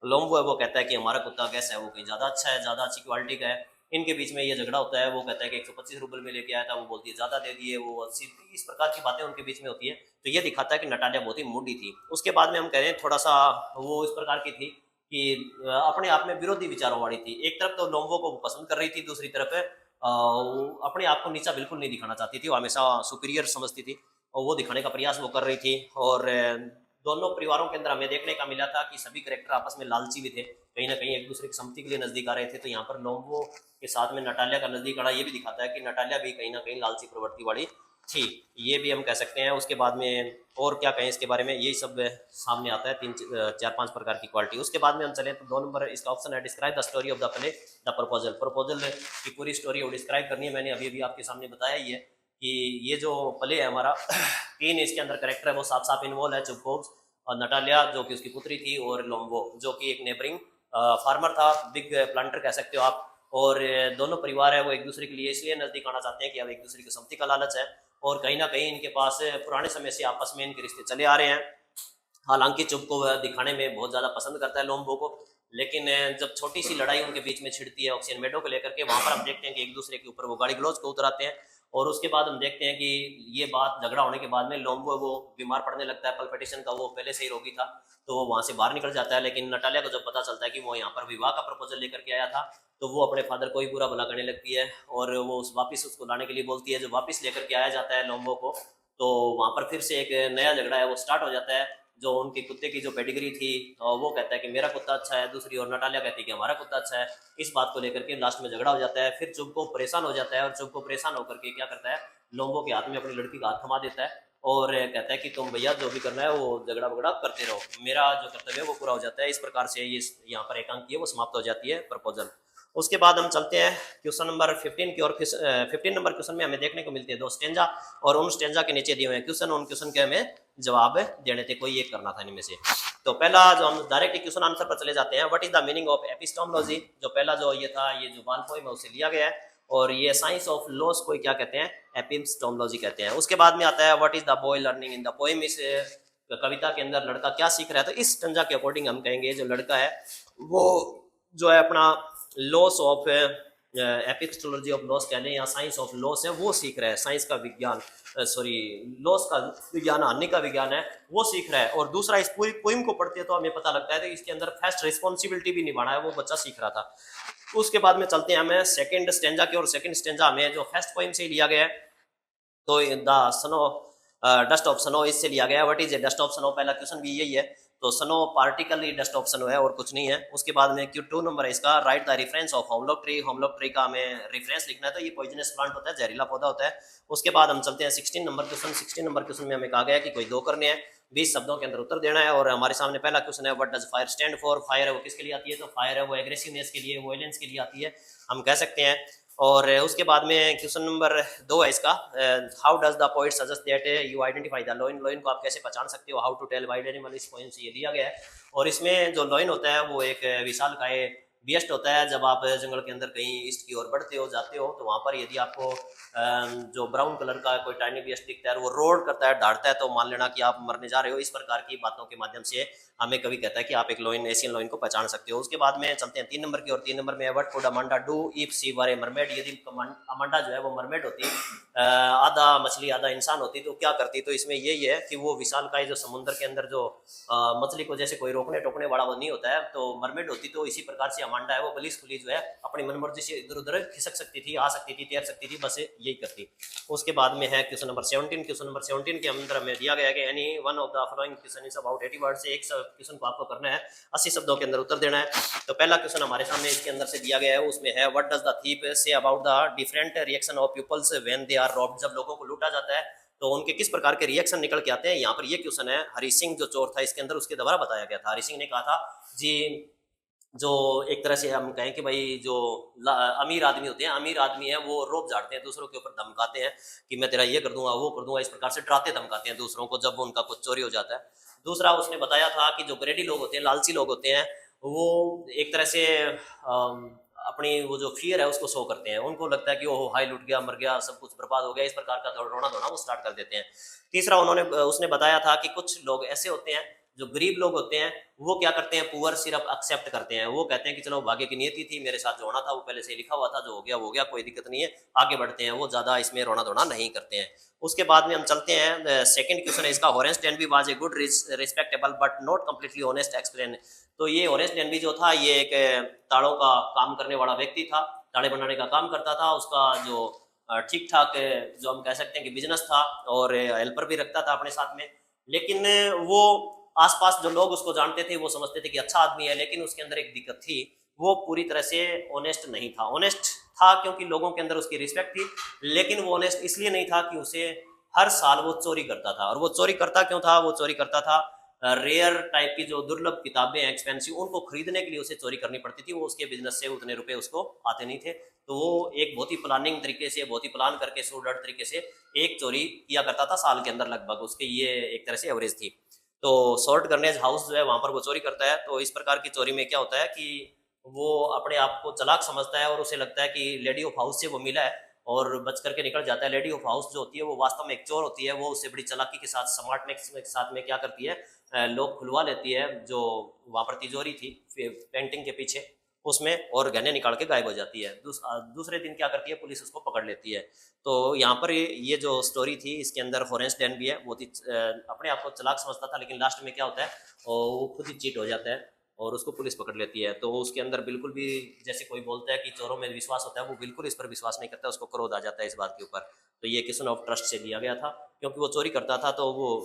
लोम्बो है वो कहता है कि हमारा कुत्ता कैसा है वो कहीं ज़्यादा अच्छा है, ज़्यादा अच्छी क्वालिटी का है। इनके बीच में ये झगड़ा होता है, वो कहता है कि 125 रुपये में लेके आया था, वो बोलती है ज़्यादा दे दिए, वो 80, इस प्रकार की बातें उनके बीच में होती है। तो ये दिखाता है कि नटालिया बहुत ही मूडी थी। उसके बाद में हम कह रहे हैं थोड़ा सा वो इस प्रकार की थी कि अपने आप में विरोधी विचारों वाली थी। एक तरफ तो लोम्बो को पसंद कर रही थी, दूसरी तरफ वो अपने आप को नीचा बिल्कुल नहीं दिखाना चाहती थी, वो हमेशा सुपीरियर समझती थी और वो दिखाने का प्रयास वो कर रही थी। और दोनों परिवारों के अंदर हमें देखने का मिला था कि सभी करेक्टर आपस में लालची भी थे, कहीं ना कहीं एक दूसरे की सम्मति के लिए नजदीक आ रहे थे। तो यहाँ पर लोम्बो के साथ में नटालिया का नजदीक आना ये भी दिखाता है कि नटालिया भी कहीं ना कहीं लालची प्रवृत्ति वाली थी, ये भी हम कह सकते हैं। उसके बाद में और क्या कहें इसके बारे में, यही सब सामने आता है, 4-5 प्रकार की क्वालिटी। उसके बाद में हम चले तो 2 नंबर इसका ऑप्शन है describe the story of the play the proposal. Proposal की पूरी स्टोरी को डिस्क्राइब करनी है, मैंने अभी अभी आपके सामने बताया ही है कि ये जो प्ले है हमारा 3 इसके अंदर करेक्टर है वो साफ साफ इन्वॉल्व है, चुपकोब्स और नटालिया जो कि उसकी पुत्री थी, और लोम्बो जो कि एक नेबरिंग फार्मर था, बिग प्लांटर कह सकते हो आप। और दोनों परिवार है वो एक दूसरे के लिए इसलिए नजदीक आना चाहते हैं कि अब एक दूसरे की सम्मति का लालच है, और कहीं ना कहीं इनके पास पुराने समय से आपस में इनके रिश्ते चले आ रहे हैं। हालांकि चुप को वह दिखाने में बहुत ज़्यादा पसंद करता है लोम्बो को, लेकिन जब छोटी सी लड़ाई उनके बीच में छिड़ती है ऑक्सीजन मेडो को लेकर के, वहां पर हम देखते हैं कि एक दूसरे के ऊपर वो गाड़ी गलौज को उतराते हैं। और उसके बाद हम देखते हैं कि ये बात झगड़ा होने के बाद में लोम्बो वो बीमार पड़ने लगता है, पल्पिटेशन का वो पहले से ही रोगी था, तो वो वहां से बाहर निकल जाता है। लेकिन नटालिया को जब पता चलता है कि वो यहाँ पर विवाह का प्रपोजल लेकर के आया था, तो वो अपने फादर को ही बुरा भला करने लगती है, और वो वापस उसको लाने के लिए बोलती है। जो वापस लेकर के आया जाता है लोम्बो को, तो वहां पर फिर से एक नया झगड़ा है वो स्टार्ट हो जाता है। जो उनके कुत्ते की जो पेडिग्री थी, वो कहता है कि मेरा कुत्ता अच्छा है, दूसरी ओर नटालिया कहती है कि हमारा कुत्ता अच्छा है। इस बात को लेकर के लास्ट में झगड़ा हो जाता है। फिर चुप को परेशान हो जाता है, और चुप को परेशान होकर के क्या करता है, लोम्बो के हाथ में अपनी लड़की का हाथ थमा देता है, और कहता है कि तुम भैया जो भी करना है वो झगड़ा वगड़ा करते रहो, मेरा जो कर्तव्य है वो पूरा हो जाता है। इस प्रकार से ये यहाँ पर एकांकी है वो समाप्त हो जाती है प्रपोजल। उसके बाद हम चलते हैं क्वेश्चन नंबर 15 की, और 15 नंबर क्वेश्चन में हमें देखने को मिलती है 2 स्टेंजा, और उन स्टेंजा के नीचे दिए हुए क्वेश्चन, उन क्वेश्चन के हमें जवाब देने थे, कोई एक करना था इनमें से। तो पहला जो हम डायरेक्ट क्वेश्चन आंसर पर चले जाते हैं, what is the meaning of epistemology. जो पहला जो ये था, ये जो बाल पोएम है उससे लिया गया है, और ये साइंस ऑफ लॉस को क्या कहते हैं, एपिस्टेमोलॉजी कहते हैं। उसके बाद में आता है what is the boy learning in the poem. इस कविता के अंदर लड़का क्या सीख रहा है, तो इस स्टेंजा के अकॉर्डिंग हम कहेंगे जो लड़का है वो जो है अपना loss of epistemology of loss कह लें, या साइंस ऑफ लॉस है वो सीख रहा है, साइंस का विज्ञान, सॉरी लॉस का विज्ञान, हानि का विज्ञान है वो सीख रहा है। और दूसरा इस पूरी पोइम को पढ़ते हैं तो हमें पता लगता है कि इसके अंदर फर्स्ट रिस्पॉन्सिबिलिटी भी निभाना है वो बच्चा सीख रहा था। उसके बाद में चलते हैं हमें सेकंड स्टेंजा की, और सेकंड स्टेंजा हमें जो फर्स्ट पोइम से लिया गया है, तो द सनो डस्ट ऑफ सनो इससे लिया गया है। What is a dust of सनो, पहला क्वेश्चन भी यही है, तो सनो पार्टिकल ही डस्ट ऑफ सनो है और कुछ नहीं है। उसके बाद में Q2 नंबर है इसका, write the reference of hemlock tree. Hemlock tree का हमें रेफरेंस लिखना है, तो ये पॉइजनस प्लांट होता है, जहरीला पौधा होता है। उसके बाद हम चलते हैं 16 नंबर क्वेश्चन। 16 नंबर क्वेश्चन में हमें कहा गया है कि कोई 2 करने हैं, 20 शब्दों के अंदर उत्तर देना है। और हमारे सामने पहला क्वेश्चन है what does fire stand for. Fire है वो किसके लिए आती है, तो फायर है वो एग्रेसिवनेस के लिए, वायलेंस के लिए आती है, हम कह सकते हैं। और उसके बाद में क्वेश्चन नंबर 2 है इसका, how does the poet suggest that you identify the lion. Lion को आप कैसे पहचान सकते हो, how to tell wild animal, इस पोएम से ये दिया गया है। और इसमें जो लॉइन होता है वो एक विशालकाय बियस्ट होता है। जब आप जंगल के अंदर कहीं ईस्ट की ओर बढ़ते हो जाते हो, तो वहाँ पर यदि आपको जो ब्राउन कलर का कोई टाइनी बियस्ट दिखता है, वो रोड करता है, दौड़ता है, तो मान लेना कि आप मरने जा रहे हो। इस प्रकार की बातों के माध्यम से हमें कभी कहता है कि आप एक लॉइन, एशियन लॉइन को पहचान सकते हो। उसके बाद में चलते हैं 3 नंबर की, और 3 नंबर में what could Amanda do if she were A mermaid. यदि अमांडा जो है वो मरमेड होती, आधा मछली आधा इंसान होती, तो क्या करती। तो इसमें यही है कि वो विशालकाय जो समुद्र के अंदर जो मछली को जैसे कोई रोकने टोकने वाला वो नहीं होता है, तो मरमेड होती, तो इसी प्रकार से अमांडा है वो बलिस खुली जो है अपनी मनमर्जी से इधर उधर खिसक सकती थी, आ सकती थी, तैर सकती थी, बस यही करती। उसके बाद में है क्वेश्चन नंबर 17। क्वेश्चन नंबर 17 के अंदर हमें दिया गया है कि any one of the following question is about 80 word. से एक क्वेश्चन को आपको करना है 80 शब्दों के अंदर उत्तर देना है। तो पहला क्वेश्चन हमारे सामने इसके अंदर से दिया गया है, उसमें है what does the thief say about the different reaction of peoples when they are robbed. जब लोगों को लूटा जाता है तो उनके किस प्रकार के रिएक्शन निकल के आते हैं। यहाँ पर ये क्वेश्चन है हरी सिंह जो चोर था इसके अंदर, उसके द्वारा बताया गया था। हरी सिंह ने कहा था जी, जो एक तरह से हम कहें कि भाई जो अमीर आदमी होते हैं, अमीर आदमी है वो रोब झाड़ते हैं, दूसरों के ऊपर धमकाते हैं कि मैं तेरा ये कर दूंगा वो कर दूंगा, इस प्रकार से डराते धमकाते हैं दूसरों को जब उनका कुछ चोरी हो जाता है। दूसरा उसने बताया था कि जो ग्रेडी लोग होते हैं, लालची लोग होते हैं, वो एक तरह से अपनी वो जो फियर है उसको शो करते हैं। उनको लगता है कि ओह हाई लुट गया, मर गया, सब कुछ बर्बाद हो गया, इस प्रकार का रोना धोना वो स्टार्ट कर देते हैं। तीसरा उसने बताया था कि कुछ लोग ऐसे होते हैं जो गरीब लोग होते हैं, वो क्या करते हैं, पुअर सिर्फ एक्सेप्ट करते हैं। वो कहते हैं कि चलो भाग्य की नियति थी, मेरे साथ जो होना था वो पहले से लिखा हुआ था, जो हो गया वो हो गया, कोई दिक्कत नहीं है, आगे बढ़ते हैं। वो ज्यादा इसमें रोना धोना नहीं करते हैं। उसके बाद में हम चलते हैं सेकंड क्वेश्चन है इसका, Horace Denby was a good respectable but not completely honest explain. तो ये हॉरेस डेनबी जो था ये एक ताड़ों का काम करने वाला व्यक्ति था, ताड़े बनाने का काम करता था। उसका जो ठीक ठाक जो हम कह सकते हैं कि बिजनेस था, और हेल्पर भी रखता था अपने साथ में, लेकिन वो आसपास जो लोग उसको जानते थे वो समझते थे कि अच्छा आदमी है, लेकिन उसके अंदर एक दिक्कत थी, वो पूरी तरह से ऑनेस्ट नहीं था। ऑनेस्ट था क्योंकि लोगों के अंदर उसकी रिस्पेक्ट थी, लेकिन वो ऑनेस्ट इसलिए नहीं था कि उसे हर साल वो चोरी करता था। और वो चोरी करता क्यों था? वो चोरी करता था रेयर टाइप की जो दुर्लभ किताबें हैं, एक्सपेंसिव, उनको खरीदने के लिए उसे चोरी करनी पड़ती थी। वो उसके बिजनेस से उतने रुपए उसको आते नहीं थे, तो वो एक बहुत ही प्लानिंग तरीके से, बहुत ही प्लान करके, सूडर्ट तरीके से एक चोरी किया करता था साल के अंदर लगभग। उसके ये एक तरह से एवरेज थी। तो शॉर्ट गर्नेज हाउस जो है वहां पर वो चोरी करता है। तो इस प्रकार की चोरी में क्या होता है कि वो अपने आप को चालाक समझता है और उसे लगता है कि लेडी ऑफ हाउस से वो मिला है और बच करके निकल जाता है। लेडी ऑफ हाउस जो होती है वो वास्तव में एक चोर होती है। वो उससे बड़ी चालाकी के साथ, स्मार्टनेस के साथ में क्या करती है, लोग खुलवा लेती है जो वहां पर तिजोरी थी पेंटिंग के पीछे उसमें, और गहने निकाल के गायब हो जाती है। दूसरे दिन क्या करती है, पुलिस उसको पकड़ लेती है। तो यहाँ पर ये जो स्टोरी थी इसके अंदर हॉरेंस डेन भी है। बहुत ही अपने आप को चालाक समझता था, लेकिन लास्ट में क्या होता है, वो खुद ही चीट हो जाता है और उसको पुलिस पकड़ लेती है। तो उसके अंदर बिल्कुल भी, जैसे कोई बोलता है कि चोरों में विश्वास होता है, वो बिल्कुल इस पर विश्वास नहीं करता, उसको क्रोध आ जाता है इस बात के ऊपर। तो ये क्वेश्चन ऑफ ट्रस्ट से दिया गया था, क्योंकि वो चोरी करता था, तो वो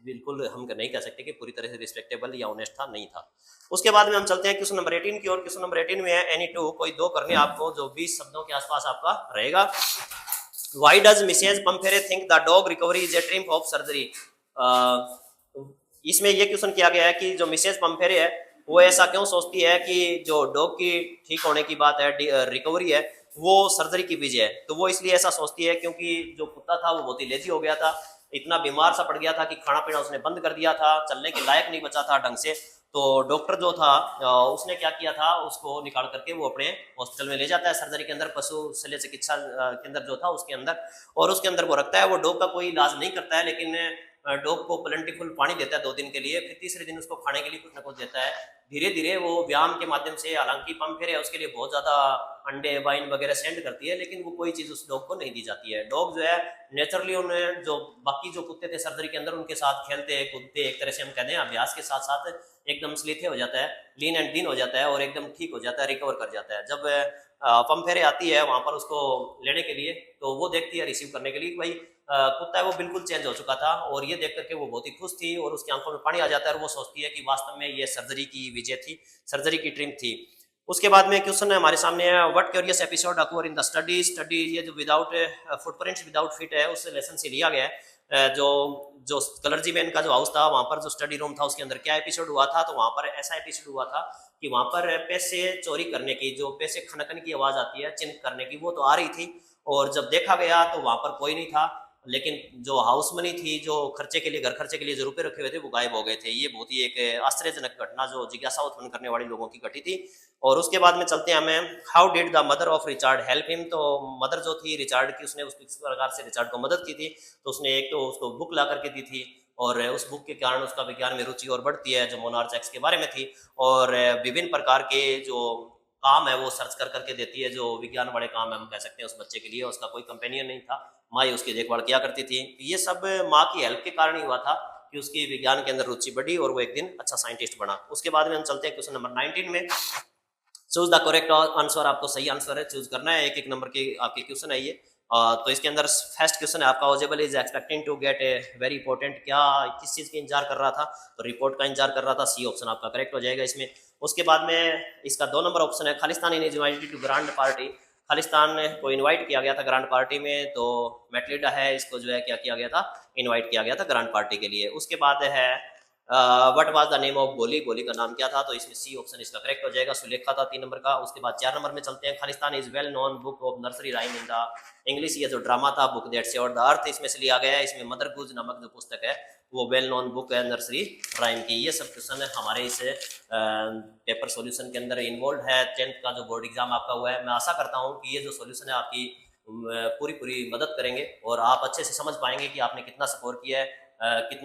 बिल्कुल हम नहीं कह सकते कि पूरी तरह से रिस्पेक्टेबल या ऑनेस्ट था, नहीं था। उसके बाद में हम चलते हैं क्वेश्चन नंबर 18 की ओर। क्वेश्चन नंबर 18 में है एनी टू, कोई दो करने आपको, जो 20 शब्दों के आसपास आपका रहेगा। Why does Mrs. Pamphare think the dog recovery is a triumph of surgery? इसमें यह क्वेश्चन किया गया है कि जो मिसेज पंफेरे है वो ऐसा क्यों सोचती है कि जो डॉग की ठीक होने की बात है, रिकवरी है, वो सर्जरी की वजह है। तो वो इसलिए ऐसा सोचती है क्योंकि जो कुत्ता था वो बहुत ही लेजी हो गया था, इतना बीमार सा पड़ गया था कि खाना पीना उसने बंद कर दिया था, चलने के लायक नहीं बचा था ढंग से। तो डॉक्टर जो था उसने क्या किया था, उसको निकाल करके वो अपने हॉस्पिटल में ले जाता है, सर्जरी के अंदर, पशु शल्य चिकित्सा के अंदर जो था उसके अंदर, और उसके अंदर वो रखता है। वो डॉग का कोई इलाज नहीं करता है, लेकिन डॉग को प्लेंटीफुल पानी देता है 2 दिन के लिए, फिर तीसरे दिन उसको खाने के लिए कुछ ना कुछ देता है। धीरे धीरे वो व्यायाम के माध्यम से, हालांकि पंफेरे है उसके लिए बहुत ज्यादा अंडे वाइन वगैरह सेंड करती है, लेकिन वो कोई चीज उस डॉग को नहीं दी जाती है। डॉग जो है नेचुरली उन्हें, जो बाकी जो कुत्ते थे सर्जरी के अंदर, उनके साथ खेलते कूदते, एक तरह से हम कहते हैं अभ्यास के साथ साथ एकदम स्लीथे हो जाता है, लीन एंड लीन हो जाता है और एकदम ठीक हो जाता है, रिकवर कर जाता है। जब पंफेरे आती है वहां पर उसको लेने के लिए, तो वो देखती है रिसीव करने के लिए, भाई कुत्ता है वो बिल्कुल चेंज हो चुका था, और ये देख करके वो बहुत ही खुश थी और उसकी आंखों में पानी आ जाता है और वो सोचती है कि वास्तव में ये सर्जरी की विजय थी, सर्जरी की ड्रीम थी। उसके बाद में क्वेश्चन है हमारे सामने है, what curious episode occur in the study. ये जो विदाउट फुटप्रिंट्स विदाउट फिट है, उस लेसन से लिया गया है। जो जो कलर्जी मैन का जो हाउस था, वहां पर जो स्टडी रूम था, उसके अंदर क्या एपिसोड हुआ था, तो वहां पर ऐसा एपिसोड हुआ था कि वहां पर पैसे चोरी करने की, जो पैसे खनकने की आवाज आती है, चिन्ह करने की, वो तो आ रही थी, और जब देखा गया तो वहां पर कोई नहीं था, लेकिन जो हाउस मनी थी, जो खर्चे के लिए, घर खर्चे के लिए जो रुपए रखे हुए थे, वो गायब हो गए थे। ये बहुत ही एक आश्चर्यजनक घटना, जो जिज्ञासा उत्पन्न करने वाले लोगों की घटी थी। और उसके बाद में चलते हैं हमें, how did the mother of Richard help him. तो मदर जो थी रिचार्ड की, उसने उस प्रकार से रिचार्ड को मदद की थी। तो उसने एक तो उसको बुक ला करके दी थी, और उस बुक के कारण उसका विज्ञान में रुचि और बढ़ती है, जो मोनार्च एक्स के बारे में थी, और विभिन्न प्रकार के जो काम है वो सर्च कर करके देती है, जो विज्ञान वाले काम है हम कह सकते हैं उस बच्चे के लिए। उसका कोई कंपेनियन नहीं था, माँ ही उसकी देखभाल किया करती थी। ये सब माँ की हेल्प के कारण ही हुआ था कि उसकी विज्ञान के अंदर रुचि बढ़ी और वो एक दिन अच्छा साइंटिस्ट बना। उसके बाद में हम चलते हैं क्वेश्चन नंबर 19 में। चूज द करेक्ट आंसर, आपको सही आंसर है चूज करना है। एक एक नंबर की आपकी क्वेश्चन है ये। तो इसके अंदर फर्स्ट क्वेश्चन है आपका, ओजेबल is expecting to get a very important, क्या किस चीज का इंतजार कर रहा था, तो रिपोर्ट का इंतजार कर रहा था। सी ऑप्शन आपका करेक्ट हो जाएगा इसमें। उसके बाद में इसका 2 नंबर ऑप्शन है, Khalistan in is invited to grand party. Khalistan को इनवाइट किया गया था ग्रांड पार्टी में, तो मैटलिडा है, इसको जो है क्या किया गया था, इनवाइट किया गया था ग्रांड पार्टी के लिए। उसके बाद है what was the name of गोली, गोली का नाम क्या था, तो इसमें सी ऑप्शन इसका करेक्ट हो जाएगा। सुलेखा था 3 नंबर का। उसके बाद 4 नंबर में चलते हैं, Khalistan is well known book of nursery rhyme in the English. ये जो ड्रामा था, book that saved the earth, इसमें से लिया गया है। इसमें मदर गुज नामक जो पुस्तक है वो वेल नोन बुक है नर्सरी राइम की। ये सब क्वेश्चन हमारे इस पेपर सॉल्यूशन के अंदर इन्वॉल्व है। 10th का जो बोर्ड एग्जाम आपका हुआ है, मैं आशा करता हूँ कि ये जो सॉल्यूशन है आपकी पूरी पूरी मदद करेंगे और आप अच्छे से समझ पाएंगे कि आपने कितना स्कोर किया है, कितना